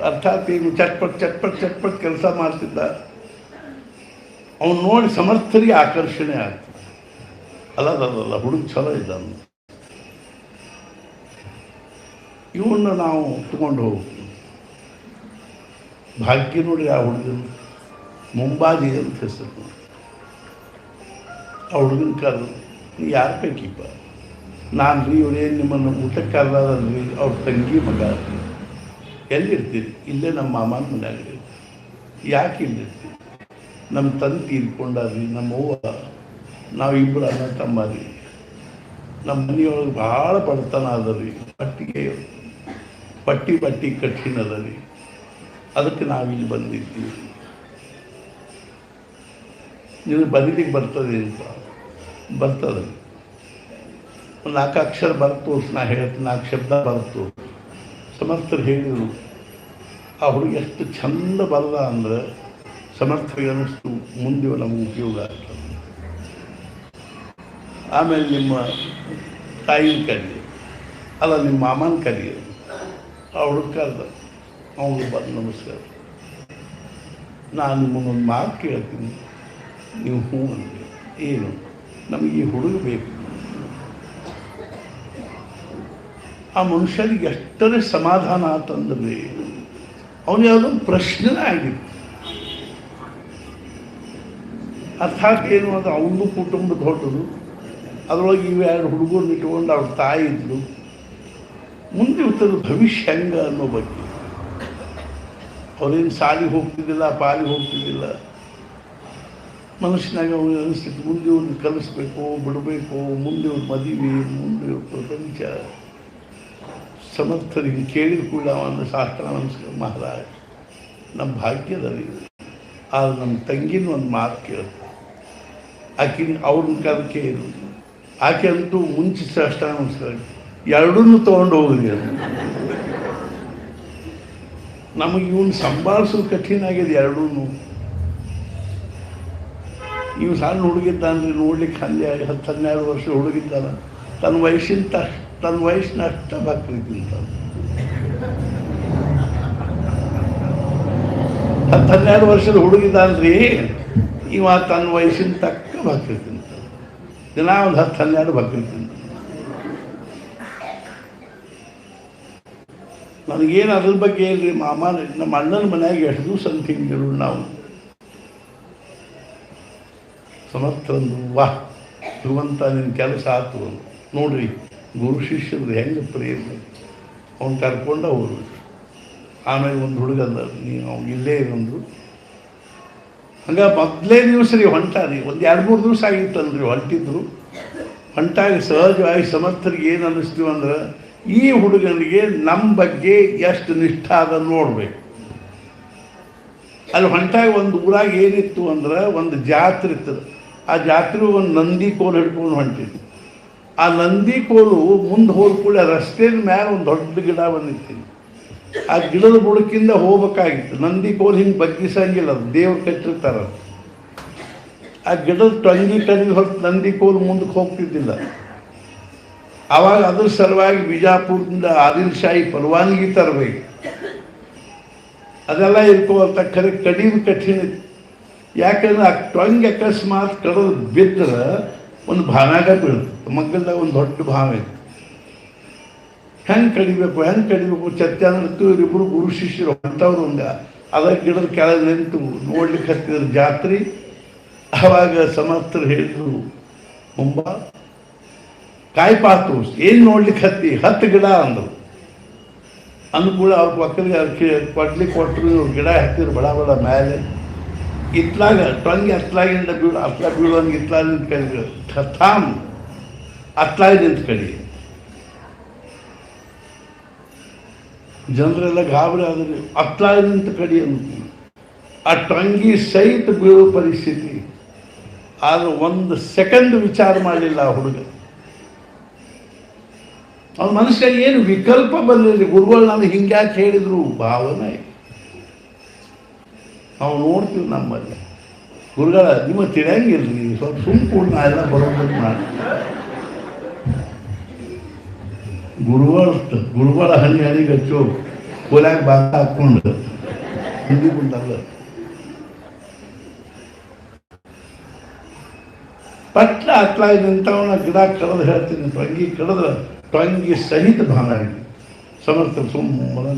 ಅರ್ಥಾತ್ ಏನು ಚಟ್ಪಟ್ ಕೆಲಸ ಮಾಡ್ತಿದ್ದ. ಅವನು ನೋಡಿ ಸಮರ್ಥರಿಗೆ ಆಕರ್ಷಣೆ ಆಗ್ತದೆ. ಅಲ್ಲದಲ್ಲ, ಹುಡುಗ ಚಲೋ ಇದ್ದಾನೆ, ಇವನ್ನ ನಾವು ತಗೊಂಡು ಹೋಗ್ತೀವಿ. ಭಾಗ್ಯ ನೋಡಿ ಆ ಹುಡುಗನ ಮುಂಬಾಜಿ ಅಂತ ಹೆಸರು. ಆ ಹುಡುಗನ ಕರೆದು, ನೀ ಯಾರ ಬೇಕಿಪ್ಪ? ನಾನು ರೀ ಇವರೇನು ನಿಮ್ಮನ್ನು ಊಟಕ್ಕೆ ಕರೆದಾರಲ್ರಿ, ಅವ್ರ ತಂಗಿ ಮಗ. ಎಲ್ಲಿರ್ತೀರಿ? ಇಲ್ಲೇ ನಮ್ಮ ಮಾಮನ ಮನೆಯಾಗ್ರಿ. ಯಾಕೆ ಇಲ್ಲಿರ್ತೀರಿ? ನಮ್ಮ ತಂದೆ ತೀರ್ಕೊಂಡಾರ್ರಿ, ನಮ್ಮ ಅವ್ವ, ನಾವಿಬ್ಬರು ಅಣ್ಣ ತಮ್ಮ ರೀ. ನಮ್ಮ ಮನೆಯೊಳಗೆ ಭಾಳ ಬಡತನ ಅದ ರೀ, ಪಟ್ಟಿ ಕಠಿಣ ಅದ ರೀ, ಅದಕ್ಕೆ ನಾವಿಲ್ಲಿ ಬಂದಿದ್ದೀವಿ. ನೀವು ಬರೀಲಿಕ್ಕೆ ಬರ್ತದೆ ಅಂತ. ಬರ್ತದೆ, ಒಂದು 4 ಅಕ್ಷರ ಬರ್ತು, ನಾ ಹೇಳ್ತೀನಿ, 4 ಶಬ್ದ ಬರ್ತು. ಸಮರ್ಥರು ಹೇಳಿದರು. ಆ ಹುಡುಗಿ ಎಷ್ಟು ಚಂದ ಬರದ ಅಂದ್ರೆ ಸಮರ್ಥರಿಗೆ ಅನ್ನಿಸ್ತು, ಮುಂದೆ ನಮಗೆ ಉಪಯೋಗ ಆಗ್ತದೆ. ಆಮೇಲೆ ನಿಮ್ಮ ತಾಯಿನ ಕರೀರಿ, ಅಲ್ಲ ನಿಮ್ಮ ಮಾಮನ ಕರೀರಿ. ಆ ಹುಡುಗ ಕರೆದ, ಅವನು ಬಂದು ನಮಸ್ಕಾರ, ನಾನು ನಿಮ್ಮನ್ನೊಂದು ಮಾತು ಕೇಳ್ತೀನಿ, ನೀವು ಹ್ಞೂ ಅಂದರೆ ಏನು? ನಮಗೆ ಈ ಹುಡುಗ ಬೇಕು. ಆ ಮನುಷ್ಯನಿಗೆ ಎಷ್ಟರೇ ಸಮಾಧಾನ ಆತಂದ್ರೆ ಅವನು ಯಾವುದೊಂದು ಪ್ರಶ್ನೆನೇ ಆಗಿತ್ತು. ಅರ್ಥಾತ್ ಏನು ಅಂದರೆ ಅವನು ಕುಟುಂಬ ದೊಡ್ಡದು, ಅದರೊಳಗೆ ಇವು 2 ಹುಡುಗರನ್ನ ಇಟ್ಕೊಂಡು ಅವ್ರ ತಾಯಿ ಇದ್ದರು. ಮುಂದೆ ಇರ್ತಾರೆ ಭವಿಷ್ಯ ಹೆಂಗ ಅನ್ನೋ ಬಗ್ಗೆ. ಅವ್ರೇನು ಸಾಲಿಗೆ ಹೋಗ್ತಿದ್ದಿಲ್ಲ, ಪಾಲಿಗೆ ಹೋಗ್ತಿದ್ದಿಲ್ಲ. ಮನುಷ್ಯನಾಗ ಅವ್ನು ಅನಿಸ್ತಿತ್ತು, ಮುಂದೆ ಇವ್ರನ್ನ ಕಲಿಸ್ಬೇಕು, ಬಿಡಬೇಕು, ಮುಂದೆ ಇವ್ರ ಮದುವೆ, ಮುಂದೆ ಇವ್ರ ಪ್ರಪಂಚ. ಸಮರ್ಥರಿಗೆ ಕೇಳಿದ ಕೂಡ ಅವನ ಶಾಸ್ತ್ರ ನಮಸ್ಕಾರ, ಮಹಾರಾಜ್ ನಮ್ಮ ಭಾಗ್ಯದಲ್ಲಿ ಆದ್ರೆ ನಮ್ಮ ತಂಗಿನ ಒಂದು ಮಾತು ಕೇಳ್ತು. ಆಕಿನ ಅವ್ರನ್ನ ಕರೆದು ಕೇಳು. ಆಕೆ ಅಂತೂ ಮುಂಚೆ ಶಾಸ್ತ್ರ ನಮಸ್ಕಾರ ಎರಡನ್ನೂ ತೊಗೊಂಡು ಹೋಗ್ರಿ ಅದು. ನಮಗೆ ಇವನು ಸಂಭಾಳಿಸೋದು ಕಠಿಣ ಆಗಿದೆ ಎರಡೂ. ಇವು ಸಣ್ಣ ಹುಡುಗಿದ್ದಾನ್ರಿ, ನೋಡ್ಲಿಕ್ಕೆ ಅಲ್ಲಿ 10-12 ವರ್ಷ ಹುಡುಗಿದ್ದಾನ. ತನ್ನ ವಯಸ್ಸಿನ ಅಷ್ಟ ಬಾಕ್ರಿಗಿಂತ 10-12 ವರ್ಷದ ಹುಡುಗಿದ್ದಾನ್ರಿ, ಇವ ತನ್ನ ವಯಸ್ಸಿನ ತಕ್ಕ ಬಾಕ್ರಿ ತಿಂತ. ದಿನ ಒಂದು 10-12 ಬಾಕ್ರಿ ತಿಂತ. ನನಗೇನು ಅದ್ರ ಬಗ್ಗೆ ಹೇಳ್ರಿ ಮಾಮ, ನಮ್ಮ ಅಣ್ಣನ ಮನ್ಯಾಗ ಎಷ್ಟು ದಿವಸ ಅಂತ ಹಿಂಗಿರು ನಾವು. ಸಮರ್ಥಂದು, ವಾಹ್ ಭಗವಂತ ನಿನ್ನ ಕೆಲಸ ಆಯ್ತು ನೋಡ್ರಿ. ಗುರು ಶಿಷ್ಯರು ಹೆಂಗೆ ಪ್ರೇರಣೆ. ಅವ್ನು ಕರ್ಕೊಂಡ ಹೋದ್ರು. ಆಮೇಲೆ ಒಂದು ಹುಡುಗಂದ, ನೀವು ಅವ್ನು ಇಲ್ಲೇ ಇರೋದು. ಹಂಗೆ ಮೊದಲೇ ದಿವಸ ರೀ ಹೊಂಟಾರಿ, ಒಂದು 2-3 ದಿವಸ ಆಗಿತ್ತಲ್ರಿ ಹೊಂಟಿದ್ರು. ಹೊಂಟಾಗಿ ಸಹಜವಾಗಿ ಸಮರ್ಥರಿಗೆ ಏನು ಅನ್ನಿಸ್ತೀವಿ ಅಂದ್ರೆ, ಈ ಹುಡುಗನಿಗೆ ನಮ್ಮ ಬಗ್ಗೆ ಎಷ್ಟು ನಿಷ್ಠ ಅದ ನೋಡ್ಬೇಕು. ಅಲ್ಲಿ ಹೊಂಟಾಗಿ ಒಂದು ಊರಾಗ ಏನಿತ್ತು ಅಂದ್ರೆ, ಒಂದು ಜಾತ್ರೆ ಇರ್ತದೆ. ಆ ಜಾತ್ರೆ ಒಂದು ನಂದಿ ಕೋಲು ಹಿಡ್ಕೊಂಡು ಹೊಂಟಿತ್ತು. ಆ ನಂದಿ ಕೋಲು ಮುಂದೆ ಹೋದ ಕೂಡ ರಸ್ತೆಯ ಮೇಲೆ ಒಂದು ದೊಡ್ಡ ಗಿಡ ಬಂದಿತ್ತು. ಆ ಗಿಡದ ಬುಡಕಿಂದ ಹೋಗ್ಬೇಕಾಗಿತ್ತು. ನಂದಿ ಕೋಲು ಹಿಂಗೆ ಬಗ್ಗಿಸಂಗಿಲ್ಲ, ಅದು ದೇವ್ರು ಕಟ್ಟಿರ್ತಾರೆ. ಆ ಗಿಡದ ಟೊಂಗಿ ಹೊರತು ನಂದಿ ಕೋಲು ಮುಂದಕ್ಕೆ ಹೋಗ್ತಿದ್ದಿಲ್ಲ. ಆವಾಗ ಅದ್ರ ಸಲುವಾಗಿ ಬಿಜಾಪುರದಿಂದ ಆದಿಲ್ ಶಾಹಿ ಪರವಾನಗಿ ತರಬೇಕು. ಅದೆಲ್ಲ ಇರ್ಕೋವಂತ ಖರೆ ಕಡಿದು ಕಠಿಣ. ಯಾಕಂದ್ರೆ ಆ ಟೊಂಗಿ ಅಕಸ್ಮಾತ್ ಕಡದು ಬಿದ್ದರೆ ಒಂದು ಭಾನಾಗ ಬೀಳ್ತದೆ. ಮಗ್ಗಲ್ದಾಗ ಒಂದು ದೊಡ್ಡ ಭಾವ ಇತ್ತು. ಹೆಂಗೆ ಕಡಿಬೇಕು ಚರ್ಚೆ ಅಂದ್ರೆ ಇವರಿಬ್ಬರು ಗುರು ಶಿಷ್ಯರು ಹೊಂಟವ್ರು. ಅದ ಗಿಡದ ಕೆಳಗೆ ನಿಂತು ನೋಡ್ಲಿಕ್ಕೆ ಹತ್ತಿದ್ರು ಜಾತ್ರೆ. ಆವಾಗ ಸಮರ್ಥರು ಹೇಳಿದ್ರು, ಮುಂಬಾ ಕಾಯ್ಪಾತು, ಏನು ನೋಡ್ಲಿಕ್ಕೆ ಹತ್ತು ಗಿಡ ಅಂದರು. ಅಂದ್ಕೂಡ ಅವ್ರ ಪಕ್ಕದಲ್ಲಿ ಕೊಡ್ಲಿಕ್ಕೆ ಕೊಟ್ಟರು. ಗಿಡ ಹತ್ತಿದ್ರು ಬಡ ಮೇಲೆ. ಇತ್ಲಾಗ ಟೊಂಗಿ ಅತ್ಲಾಗಿಂದ ಬೀಳುವಂಗೆ ಇತ್ಲಾಗ ನಿಂತು ಕಡಿ ಥಾಮ್ ಅತ್ಲಾಗಿ ನಿಂತು ಕಡಿ. ಜನರೆಲ್ಲ ಗಾಬರಿ ಆದ್ರೆ ಅತ್ಲಾಗಿ ನಿಂತು ಕಡಿ ಅಂದ್ಕೊಂಡು ಆ ಟೊಂಗಿ ಸಹಿತ ಬೀಳೋ ಪರಿಸ್ಥಿತಿ. ಆದ್ರೆ ಒಂದು ಸೆಕೆಂಡ್ ವಿಚಾರ ಮಾಡಲಿಲ್ಲ ಆ ಹುಡುಗ. ಅವನ ಮನುಷ್ಯನಿಗೆ ಏನು ವಿಕಲ್ಪ ಬಂದಿರಲಿ, ಗುರುಗಳು ನನಗೆ ಹಿಂಗ್ಯಾಕೆ ಹೇಳಿದ್ರು ಭಾವನೆ. ನಾವು ನೋಡ್ತೀವಿ ನಮ್ಮಲ್ಲಿ ಗುರುಗಳ ನಿಮ್ಮ ತಿಳಿಯಂಗಿಲ್ರಿ, ಸ್ವಲ್ಪ ಸುಮ್ಮನೆ ಎಲ್ಲ ಬರೋದಕ್ಕೆ ಮಾಡಿ ಗುರುಗಳ ಹಣ್ಣಿ ಹಣಿಗೆ ಹಚ್ಚು ಕೋಲ್ಯಾಗ ಬಾಗ ಹಾಕ್ಕೊಂಡು ಹಿಂದಿ ಬಂದಲ್ಲ ಪಟ್ಲ ಹತ್ಲಾಗಿ ನಿಂತವನ ಗಿಡ ಕಳೆದು ಹೇಳ್ತೀನಿ, ಟೊಂಗಿ ಕಳೆದ್ರೆ ಟೊಂಗಿ ಸಹಿತ ಭಾಗ ಸಮರ್ಥ ಸುಮ್ಮನೆ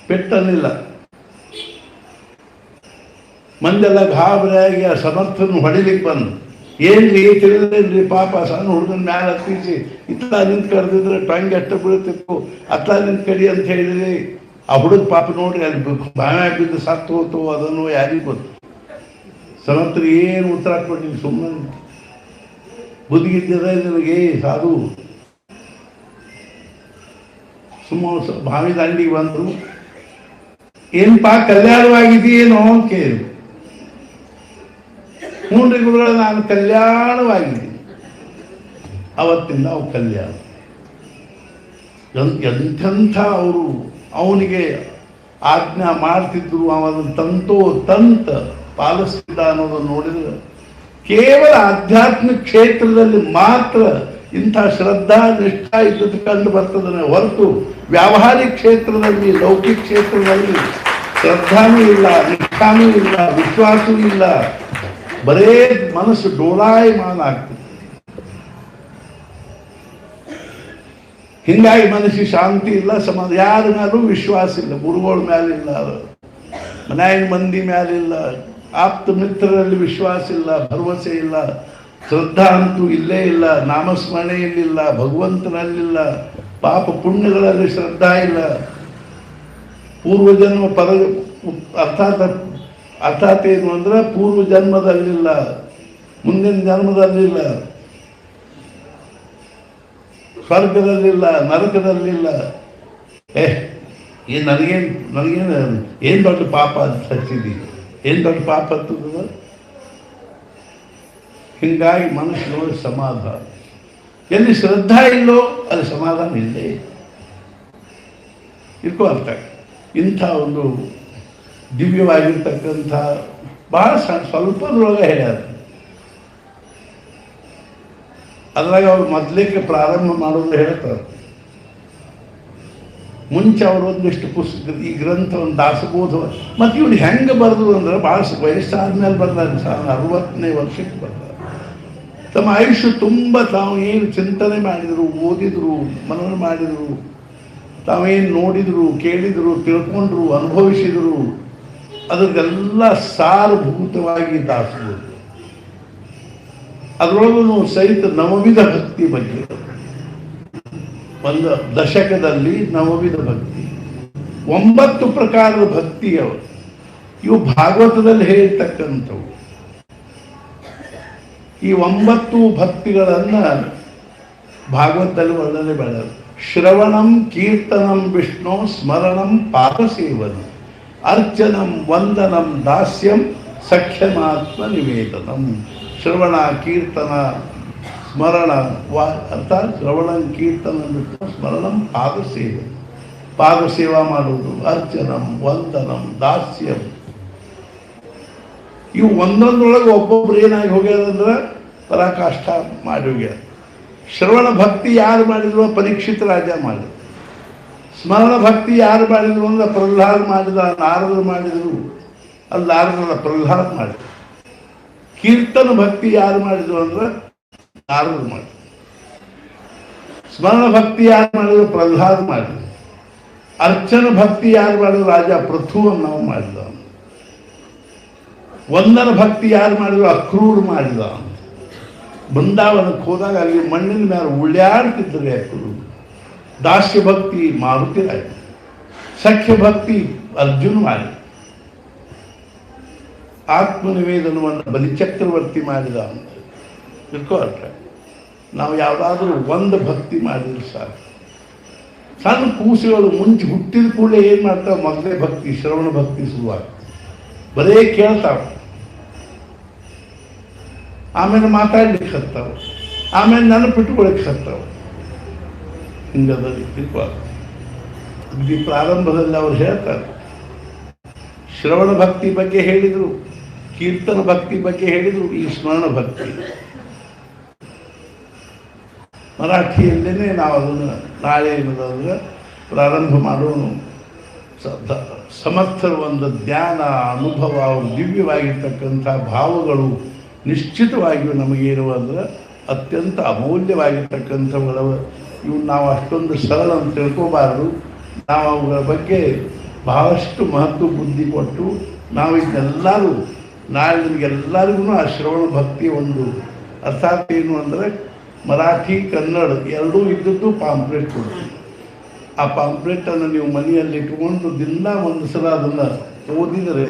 ಪೆಟ್ಟನಿಲ್ಲ. ಮಂದೆಲ್ಲ ಗಾಬರಿಯಾಗಿ ಆ ಸಮರ್ಥನ ಹೊಡಿಲಿಕ್ಕೆ ಬಂದು ಏನ್ರಿ ತಿಳಿದ್ರೇನ್ರಿ ಪಾಪ ಸಣ್ಣ ಹುಡುಗನ ಮ್ಯಾಲ ಹತ್ತಿಸಿ ಇತ್ಲ ನಿಂತು ಕರೆದಿದ್ರೆ ಟೊಂಗಿ ಅಷ್ಟ ಬೀಳ್ತಿತ್ತು, ಅತ್ಲ ನಿಂತು ಕಡಿ ಅಂತ ಹೇಳಿದ್ರಿ. ಆ ಹುಡುಗ ಪಾಪ ನೋಡ್ರಿ ಅಲ್ಲಿ ಬಾಯ ಬಿದ್ದು ಸತ್ತು ಹೋತು, ಅದನ್ನು ಯಾರಿಗೂ ಗೊತ್ತು. ಸಮರ್ಥರು ಏನು ಉತ್ತರ ಕೊಟ್ಟಿನಿ, ಸುಮ್ಮನೆ ಬುದ್ಧಿಗಿದ್ದರೆ ನಿನಗೆ ಸಾಧು. ಸುಮ್ಮ ಬಾವಿ ದಂಡಿಗೆ ಬಂದರು, ಏನಪ್ಪಾ ಕಲ್ಯಾಣವಾಗಿದೆಯೇನೋ ಅಂತ ಕೇಳಿ. ಮೂನ್ರಿ ಗುರುಗಳ ನಾನು ಕಲ್ಯಾಣವಾಗಿದ್ದೀನಿ. ಅವತ್ತಿಂದ ಅವು ಕಲ್ಯಾಣ. ಎಂಥೆಂಥ ಅವರು ಅವನಿಗೆ ಆಜ್ಞಾ ಮಾಡ್ತಿದ್ರು, ಅವನ ತಂತ ಪಾಲಿಸ್ತಿದ್ದ ಅನ್ನೋದನ್ನು ನೋಡಿದ್ರೆ ಕೇವಲ ಆಧ್ಯಾತ್ಮಿಕ ಕ್ಷೇತ್ರದಲ್ಲಿ ಮಾತ್ರ ಇಂಥ ಶ್ರದ್ಧಾ ನಿಷ್ಠಾ ಇದ್ದದ್ದು ಕಂಡು ಬರ್ತದನೆ ಹೊರತು ವ್ಯಾವಹಾರಿಕ ಕ್ಷೇತ್ರದಲ್ಲಿ, ಲೌಕಿಕ ಕ್ಷೇತ್ರದಲ್ಲಿ ಶ್ರದ್ಧಾನೂ ಇಲ್ಲ, ನಿಷ್ಠಾನೂ ಇಲ್ಲ, ವಿಶ್ವಾಸವೂ ಇಲ್ಲ. ಬರೇ ಮನಸ್ಸು ಡೋಲಾಯಮಾನ ಆಗ್ತದೆ. ಹಿಂಗಾಗಿ ಮನಸ್ಸಿಗೆ ಶಾಂತಿ ಇಲ್ಲ, ಸಮಾಧಾನ. ಯಾರ ಮೇಲೂ ವಿಶ್ವಾಸ ಇಲ್ಲ, ಗುರುಗಳ ಮೇಲಿಲ್ಲ, ಮನ್ಯಾಗ ಮಂದಿ ಮೇಲಿಲ್ಲ, ಆಪ್ತ ಮಿತ್ರರಲ್ಲಿ ವಿಶ್ವಾಸ ಇಲ್ಲ, ಭರವಸೆ ಇಲ್ಲ, ಶ್ರದ್ಧಾ ಅಂತೂ ಇಲ್ಲೇ ಇಲ್ಲ, ನಾಮಸ್ಮರಣೆಯಲ್ಲಿಲ್ಲ, ಭಗವಂತನಲ್ಲಿಲ್ಲ, ಪಾಪ ಪುಣ್ಯಗಳಲ್ಲಿ ಶ್ರದ್ಧಾ ಇಲ್ಲ, ಪೂರ್ವಜನ್ಮ ಅರ್ಥಾತ್ ಏನು ಅಂದ್ರೆ ಪೂರ್ವ ಜನ್ಮದಲ್ಲಿಲ್ಲ, ಮುಂದಿನ ಜನ್ಮದಲ್ಲಿಲ್ಲ, ಸ್ವರ್ಗದಲ್ಲಿಲ್ಲ, ನರಕದಲ್ಲಿಲ್ಲ. ನನಗೇನು ಏನು ದೊಡ್ಡ ಪಾಪ ಅಂತ ಹಚ್ಚಿದಿ, ಏನು ದೊಡ್ಡ ಪಾಪ ಅಂತದ. ಹಿಂಗಾಗಿ ಮನುಷ್ಯನೊಳಗೆ ಸಮಾಧಾನ ಎಲ್ಲಿ ಶ್ರದ್ಧಾ ಇಲ್ಲೋ ಅಲ್ಲಿ ಸಮಾಧಾನ ಇಲ್ಲೇ ಇರ್ಕೋ. ಅರ್ಥ ಇಂಥ ಒಂದು ದಿವ್ಯವಾಗಿರ್ತಕ್ಕಂಥ ಭಾಳ ಸ್ವಲ್ಪದ್ರೊಳಗೆ ಹೇಳ್ಯಾರ. ಅದ್ರಾಗ ಅವ್ರು ಮೊದಲಿಗೆ ಪ್ರಾರಂಭ ಮಾಡೋದು ಹೇಳ್ತಾರೆ. ಮುಂಚೆ ಅವರು ಒಂದಿಷ್ಟು ಪುಸ್ತಕ ಈ ಗ್ರಂಥವನ್ನು ದಾಸಬೋಧ ಮತ್ತು ಇವ್ರು ಹೆಂಗೆ ಬರೆದ್ರು ಅಂದ್ರೆ ಭಾಳ ವಯಸ್ಸಾದ್ಮೇಲೆ ಬರ್ತಾರೆ. 60ನೇ ವರ್ಷಕ್ಕೆ ಬರ್ತಾರೆ. ತಮ್ಮ ಆಯುಷ್ಯ ತುಂಬ ತಾವು ಏನು ಚಿಂತನೆ ಮಾಡಿದರು, ಓದಿದರು, ಮನನ ಮಾಡಿದರು, ತಾವೇನು ನೋಡಿದರು, ಕೇಳಿದರು, ತಿಳ್ಕೊಂಡ್ರು, ಅನುಭವಿಸಿದರು, ಅದಕ್ಕೆಲ್ಲ ಸಾರಭೂತವಾಗಿ ದಾಸಬೋಧ. ಅದರೊಳಗೂ ಸಹಿತ ನವವಿಧ ಭಕ್ತಿ ಬಗ್ಗೆ ಒಂದು ದಶಕದಲ್ಲಿ ನವವಿಧ ಭಕ್ತಿ 9 ಪ್ರಕಾರದ ಭಕ್ತಿ ಇವು ಭಾಗವತದಲ್ಲಿ ಹೇಳ್ತಕ್ಕಂಥವು. ಈ 9 ಭಕ್ತಿಗಳನ್ನ ಭಾಗವತದಲ್ಲಿ ವರ್ಣನೆ ಮಾಡಿದರು. ಶ್ರವಣಂ ಕೀರ್ತನಂ ವಿಷ್ಣು ಸ್ಮರಣಂ ಪಾದಸೇವನಂ ಅರ್ಚನಂ ವಂದನಂ ದಾಸ್ಯಂ ಸಖ್ಯಮಾತ್ಮ ನಿವೇದನಂ. ಶ್ರವಣ, ಕೀರ್ತನ, ಸ್ಮರಣ ಅರ್ಥಾತ್ ಶ್ರವಣಂ ಕೀರ್ತನಂ ವಿಷ್ಣು ಸ್ಮರಣಂ ಪಾದಸೇವನ, ಪಾದಸೇವಾ ಮಾಡೋದು, ಅರ್ಚನಂ ವಂದನಂ ದಾಸ್ಯಂ. ಇವು ಒಂದೊಂದರೊಳಗೆ ಒಬ್ಬೊಬ್ರು ಏನಾಗಿ ಹೋಗ್ಯಾರಂದ್ರೆ ಪರಾಕಾಷ್ಠ ಮಾಡಿ ಹೋಗ್ಯಾರ. ಶ್ರವಣ ಭಕ್ತಿ ಯಾರು ಮಾಡಿದ್ರು? ಪರೀಕ್ಷಿತ ರಾಜ ಮಾಡಿದ್ರು. ಸ್ಮರಣ ಭಕ್ತಿ ಯಾರು ಮಾಡಿದ್ರು ಅಂದ್ರೆ ಪ್ರಹ್ಲಾದ್ ಮಾಡಿದ, ನಾರದರು ಮಾಡಿದರು. ಅಲ್ಲಿ ನಾರದರ ಪ್ರಹ್ಲಾದ್ ಮಾಡಿದ್ರು. ಕೀರ್ತನ ಭಕ್ತಿ ಯಾರು ಮಾಡಿದ್ರು ಅಂದ್ರೆ ನಾರದರು ಮಾಡಿದ್ರು. ಸ್ಮರಣ ಭಕ್ತಿ ಯಾರು ಮಾಡಿದ್ರು? ಪ್ರಹ್ಲಾದ್ ಮಾಡಿದ್ರು. ಅರ್ಚನ ಭಕ್ತಿ ಯಾರು ಮಾಡಿದ್ರು? ರಾಜ ಪೃಥುವನ್ನು ನಾವು ಮಾಡಿದ. ವಂದನ ಭಕ್ತಿ ಯಾರು ಮಾಡಿದ್ರು? ಅಕ್ರೂರ್ ಮಾಡಿದ. ಬೃಂದಾವನಕ್ಕೆ ಹೋದಾಗ ಅಲ್ಲಿ ಮಣ್ಣಿನ ಮೇಲೆ ಉಳ್ಯಾಡ್ತಿದ್ದರೆ ಅಕ್ರೂರು. ದಾಸ್ಯ ಭಕ್ತಿ ಮಾರುತಿ ರಾಜ. ಸಖ್ಯ ಭಕ್ತಿ ಅರ್ಜುನ್ ಮಾಡಿ. ಆತ್ಮನಿವೇದನವನ್ನು ಬಲಿಚಕ್ರವರ್ತಿ ಮಾಡಿದ ಅಂತ ತಿಳ್ಕೋ. ಅರ್ಥ ನಾವು ಯಾವುದಾದ್ರೂ ಒಂದು ಭಕ್ತಿ ಮಾಡಿದ್ರೆ ಸಾಕು. ಸಣ್ಣ ಕೂಸುಗಳು ಮುಂಚೆ ಹುಟ್ಟಿದ ಕೂಡಲೇ ಏನು ಮಾಡ್ತಾವೆ? ಮೊದಲೇ ಭಕ್ತಿ, ಶ್ರವಣ ಭಕ್ತಿ ಶುರುವಾಗ್ತದೆ. ಬರೇ ಕೇಳ್ತಾವೆ. ಆಮೇಲೆ ಮಾತಾಡ್ಲಿಕ್ಕೆ ಹತ್ತಾವೆ, ಆಮೇಲೆ ನೆನಪಿಟ್ಕೊಳಕ್ಕೆ ಹತ್ತಾವೆ. ಹಿಂಗದ ರೀತಿ ಅಗದಿ ಪ್ರಾರಂಭದಲ್ಲಿ ಅವ್ರು ಹೇಳ್ತಾರೆ, ಶ್ರವಣ ಭಕ್ತಿ ಬಗ್ಗೆ ಹೇಳಿದರು, ಕೀರ್ತನ ಭಕ್ತಿ ಬಗ್ಗೆ ಹೇಳಿದರು, ಈ ಸ್ಮರಣ ಭಕ್ತಿ ಮರಾಠಿಯಲ್ಲೇ ನಾವು ಅದನ್ನು ನಾಳೆ ಏನದಂದ್ರೆ ಪ್ರಾರಂಭ ಮಾಡೋನು. ಸಮರ್ಥರು ಒಂದು ಜ್ಞಾನ ಅನುಭವ ದಿವ್ಯವಾಗಿರ್ತಕ್ಕಂಥ ಭಾವಗಳು ನಿಶ್ಚಿತವಾಗಿಯೂ ನಮಗೆ ಇರುವಂದ್ರೆ ಅತ್ಯಂತ ಅಮೂಲ್ಯವಾಗಿರ್ತಕ್ಕಂಥವುಗಳ ಇವು ನಾವು ಅಷ್ಟೊಂದು ಸರಳ ಅಂತ ತಿಳ್ಕೋಬಾರ್ದು. ನಾವು ಅವುಗಳ ಬಗ್ಗೆ ಬಹಳಷ್ಟು ಮಹತ್ವ ಬುದ್ಧಿ ಕೊಟ್ಟು ನಾವು ಇದನ್ನೆಲ್ಲರೂ ನಾಳೆ ನಿಮಗೆಲ್ಲರಿಗೂ ಆ ಶ್ರವಣ ಭಕ್ತಿ ಒಂದು ಅರ್ಥಾತ್ ಏನು ಅಂದರೆ ಮರಾಠಿ ಕನ್ನಡ ಎರಡೂ ಇದ್ದದ್ದು ಪಾಂಪ್ಲೆಟ್ ಕೊಡ್ತೀವಿ. ಆ ಪಾಂಪ್ಲೆಟನ್ನು ನೀವು ಮನೆಯಲ್ಲಿ ಇಟ್ಕೊಂಡು ದಿನ ಒಂದು ಸಲ ಅದನ್ನು ಓದಿದರೆ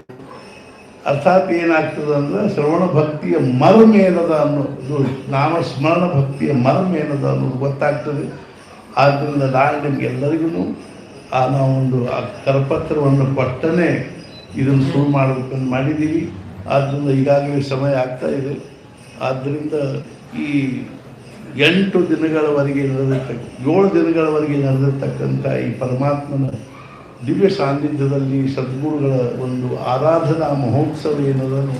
ಅರ್ಥಾತ್ ಏನಾಗ್ತದೆ ಅಂದರೆ ಶ್ರವಣ ಭಕ್ತಿಯ ಮರ್ಮ ಏನದ ಅನ್ನೋದು, ನಾಮ ಸ್ಮರಣ ಭಕ್ತಿಯ ಮರ್ಮ ಏನದ ಅನ್ನೋದು ಗೊತ್ತಾಗ್ತದೆ. ಆದ್ದರಿಂದ ನಾಳೆ ನಿಮಗೆಲ್ಲರಿಗೂ ನಾವೊಂದು ಆ ಕರಪತ್ರವನ್ನು ಕೊಟ್ಟನೇ ಇದನ್ನು ಶುರು ಮಾಡಬೇಕಂತ ಮಾಡಿದ್ದೀವಿ. ಆದ್ದರಿಂದ ಈಗಾಗಲೇ ಸಮಯ ಆಗ್ತಾ ಇದೆ. ಆದ್ದರಿಂದ ಈ 8 ದಿನಗಳವರೆಗೆ 7 ದಿನಗಳವರೆಗೆ ನಡೆದಿರ್ತಕ್ಕಂಥ ಈ ಪರಮಾತ್ಮನ ದಿವ್ಯ ಸಾನ್ನಿಧ್ಯದಲ್ಲಿ ಸದ್ಗುರುಗಳ ಒಂದು ಆರಾಧನಾ ಮಹೋತ್ಸವ ಏನದನ್ನು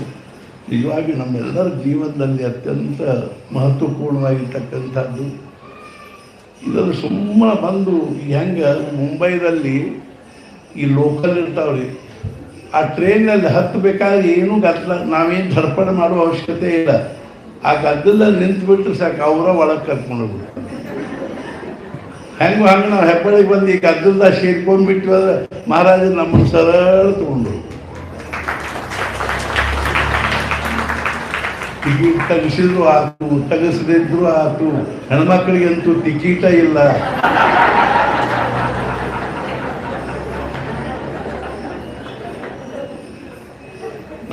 ನಿಜವಾಗಿ ನಮ್ಮೆಲ್ಲರ ಜೀವನದಲ್ಲಿ ಅತ್ಯಂತ ಮಹತ್ವಪೂರ್ಣವಾಗಿರ್ತಕ್ಕಂಥದ್ದು. ಇದನ್ನು ಸುಮ್ಮನೆ ಬಂದು ಹೆಂಗೆ ಮುಂಬೈದಲ್ಲಿ ಈ ಲೋಕಲ್ ಇರ್ತಾವ್ರಿ, ಆ ಟ್ರೈನಲ್ಲಿ ಹತ್ತಬೇಕಾದ್ರೆ ಏನೂ ಗದ್ದಲ, ನಾವೇನು ಧರ್ಪಣ ಮಾಡುವ ಅವಶ್ಯಕತೆ ಇಲ್ಲ. ಆ ಗದ್ದಲಲ್ಲಿ ನಿಂತುಬಿಟ್ರೆ ಸಾಕು, ಅವರ ಒಳಗೆ ಕರ್ಕೊಂಡೋಗ್ಬಿಟ್ಟು ಹೆಂಗೆ ಹಂಗೆ ನಾವು ಹೆಬ್ಬಳಿಗೆ ಬಂದು ಈ ಗದ್ದಲದಾಗ ಸೇರ್ಕೊಂಡ್ಬಿಟ್ವಿ ಅಂದ್ರೆ ಮಹಾರಾಜ ನಮ್ಮನ್ನು ಸರಳ ತಗೊಂಡು ಟಿಕೆಟ್ ತೆಗಿಸಿದ್ರು ಆಯ್ತು, ತೆಗೆಸದಿದ್ರು ಆಯ್ತು. ಹೆಣ್ಮಕ್ಳಿಗಂತೂ ಟಿಕೆಟ ಇಲ್ಲ.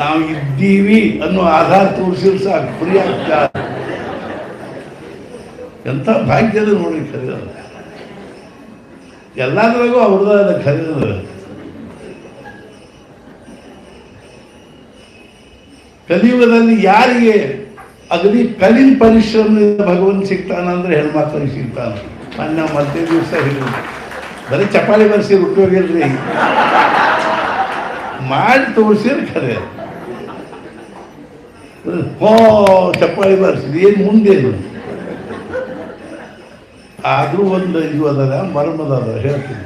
ನಾವು ಇದ್ದೀವಿ ಅನ್ನೋ ಆಧಾರ ತೋರಿಸಿದ್ರು ಸಾಕು, ಫ್ರೀ ಆಗ್ತಾರೆ. ಎಂಥ ಭಾಗ್ಯದ ನೋಡಿ ಖರೀದ, ಎಲ್ಲದ್ರಾಗೂ ಅವ್ರದ್ದು ಖರೀದ. ಕಲಿಯುಗದಲ್ಲಿ ಯಾರಿಗೆ ಅಗದಿ ಕಲಿನ ಪರಿಶ್ರಮದಿಂದ ಭಗವಂತ ಸಿಗ್ತಾನಂದ್ರೆ ಹೆಣ್ಮಕ್ಳಿಗೆ ಸಿಗ್ತಾನ. ಮೊನ್ನೆ ಮತ್ತೆ ದಿವಸ ಹೇಳಿದ್ರು, ಬರೀ ಚಪಾಳಿ ಬರ್ಸಿ ಉಪಯೋಗ ಇಲ್ರಿ, ಮಾಡಿ ತೋರಿಸಿದ್ರೆ ಖರೆ. ಚಪ್ಪಾಳಿ ಬರ್ಸಿದ್ ಏನು ಮುಂದೇನು ಆದರೂ ಒಂದು ಇದು ಅದ ಮರ್ಮದ ಅದ ಹೇಳ್ತೀನಿ.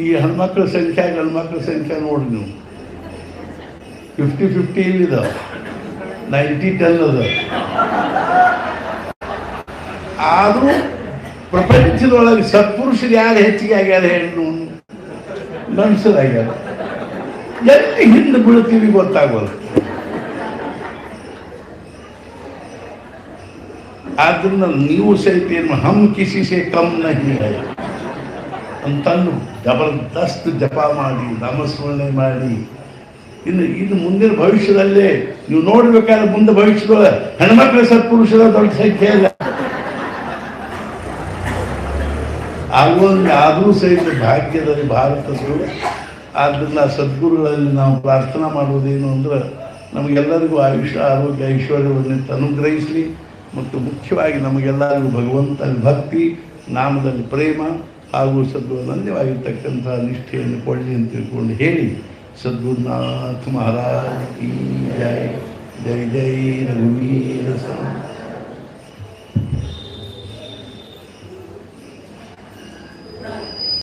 ಈ ಹೆಣ್ಮಕ್ಳ ಸಂಖ್ಯೆ ಗಂಡ್ಮಕ್ಳ ಸಂಖ್ಯೆ ನೋಡಿ ನೀವು 50-50 ಇಲ್ಲಿದ, 90-10 ಅದ. ಆದರೂ ಪ್ರಪಂಚದೊಳಗೆ ಸತ್ಪುರುಷರು ಯಾರು ಹೆಚ್ಚಿಗೆ ಆಗ್ಯಾರ ಹೆಣ್ಣು ಗಂಡಸರಾಗ್ಯಾರ. ಎಲ್ಲಿ ಹಿಂದೆ ಬೀಳ್ತೀವಿ ಗೊತ್ತಾಗೋದು. ಆದ್ದರಿಂದ ನೀವು ಸಹಿತ ಏನು ಹಮ್ ಕಿಸಿ ಸೇ ಕಮ್ ನಹಿ ಹೈ ಅಂತಂದು ಜಬರ್ದಸ್ತ್ ಜಪ ಮಾಡಿ ನಾಮಸ್ಮರಣೆ ಮಾಡಿ ಇನ್ನು ಮುಂದಿನ ಭವಿಷ್ಯದಲ್ಲೇ ನೀವು ನೋಡ್ಬೇಕಾದ್ರೆ ಮುಂದೆ ಭವಿಷ್ಯದೊಳಗೆ ಹೆಣ್ಮಕ್ಳ ಸತ್ಪುರುಷರ ದೊಡ್ಡ ಸಂಖ್ಯೆ ಇಲ್ಲ. ಆದರೂ ಸಹಿತ ಭಾಗ್ಯದಲ್ಲಿ ಭಾರತದ್ದು. ಆದ್ದರಿಂದ ಸದ್ಗುರುಗಳಲ್ಲಿ ನಾವು ಪ್ರಾರ್ಥನಾ ಮಾಡುವುದೇನು ಅಂದ್ರೆ ನಮಗೆಲ್ಲರಿಗೂ ಆಯುಷ್ಯ ಆರೋಗ್ಯ ಐಶ್ವರ್ಯವನ್ನು ಅನುಗ್ರಹಿಸಲಿ ಮತ್ತು ಮುಖ್ಯವಾಗಿ ನಮಗೆಲ್ಲರಿಗೂ ಭಗವಂತನ ಭಕ್ತಿ, ನಾಮದಲ್ಲಿ ಪ್ರೇಮ ಹಾಗೂ ಸದ್ಗುರುನಂದ್ಯವಾಗಿರ್ತಕ್ಕಂಥ ನಿಷ್ಠೆಯನ್ನು ಕೊಡಲಿ ಅಂತ ತಿಳ್ಕೊಂಡು ಹೇಳಿ ಸದ್ಗುರುನಾಥ ಮಹಾರಾಜ್ ಕಿ ಜೈ. ಜೈ ಜೈ ರಘುವೀರ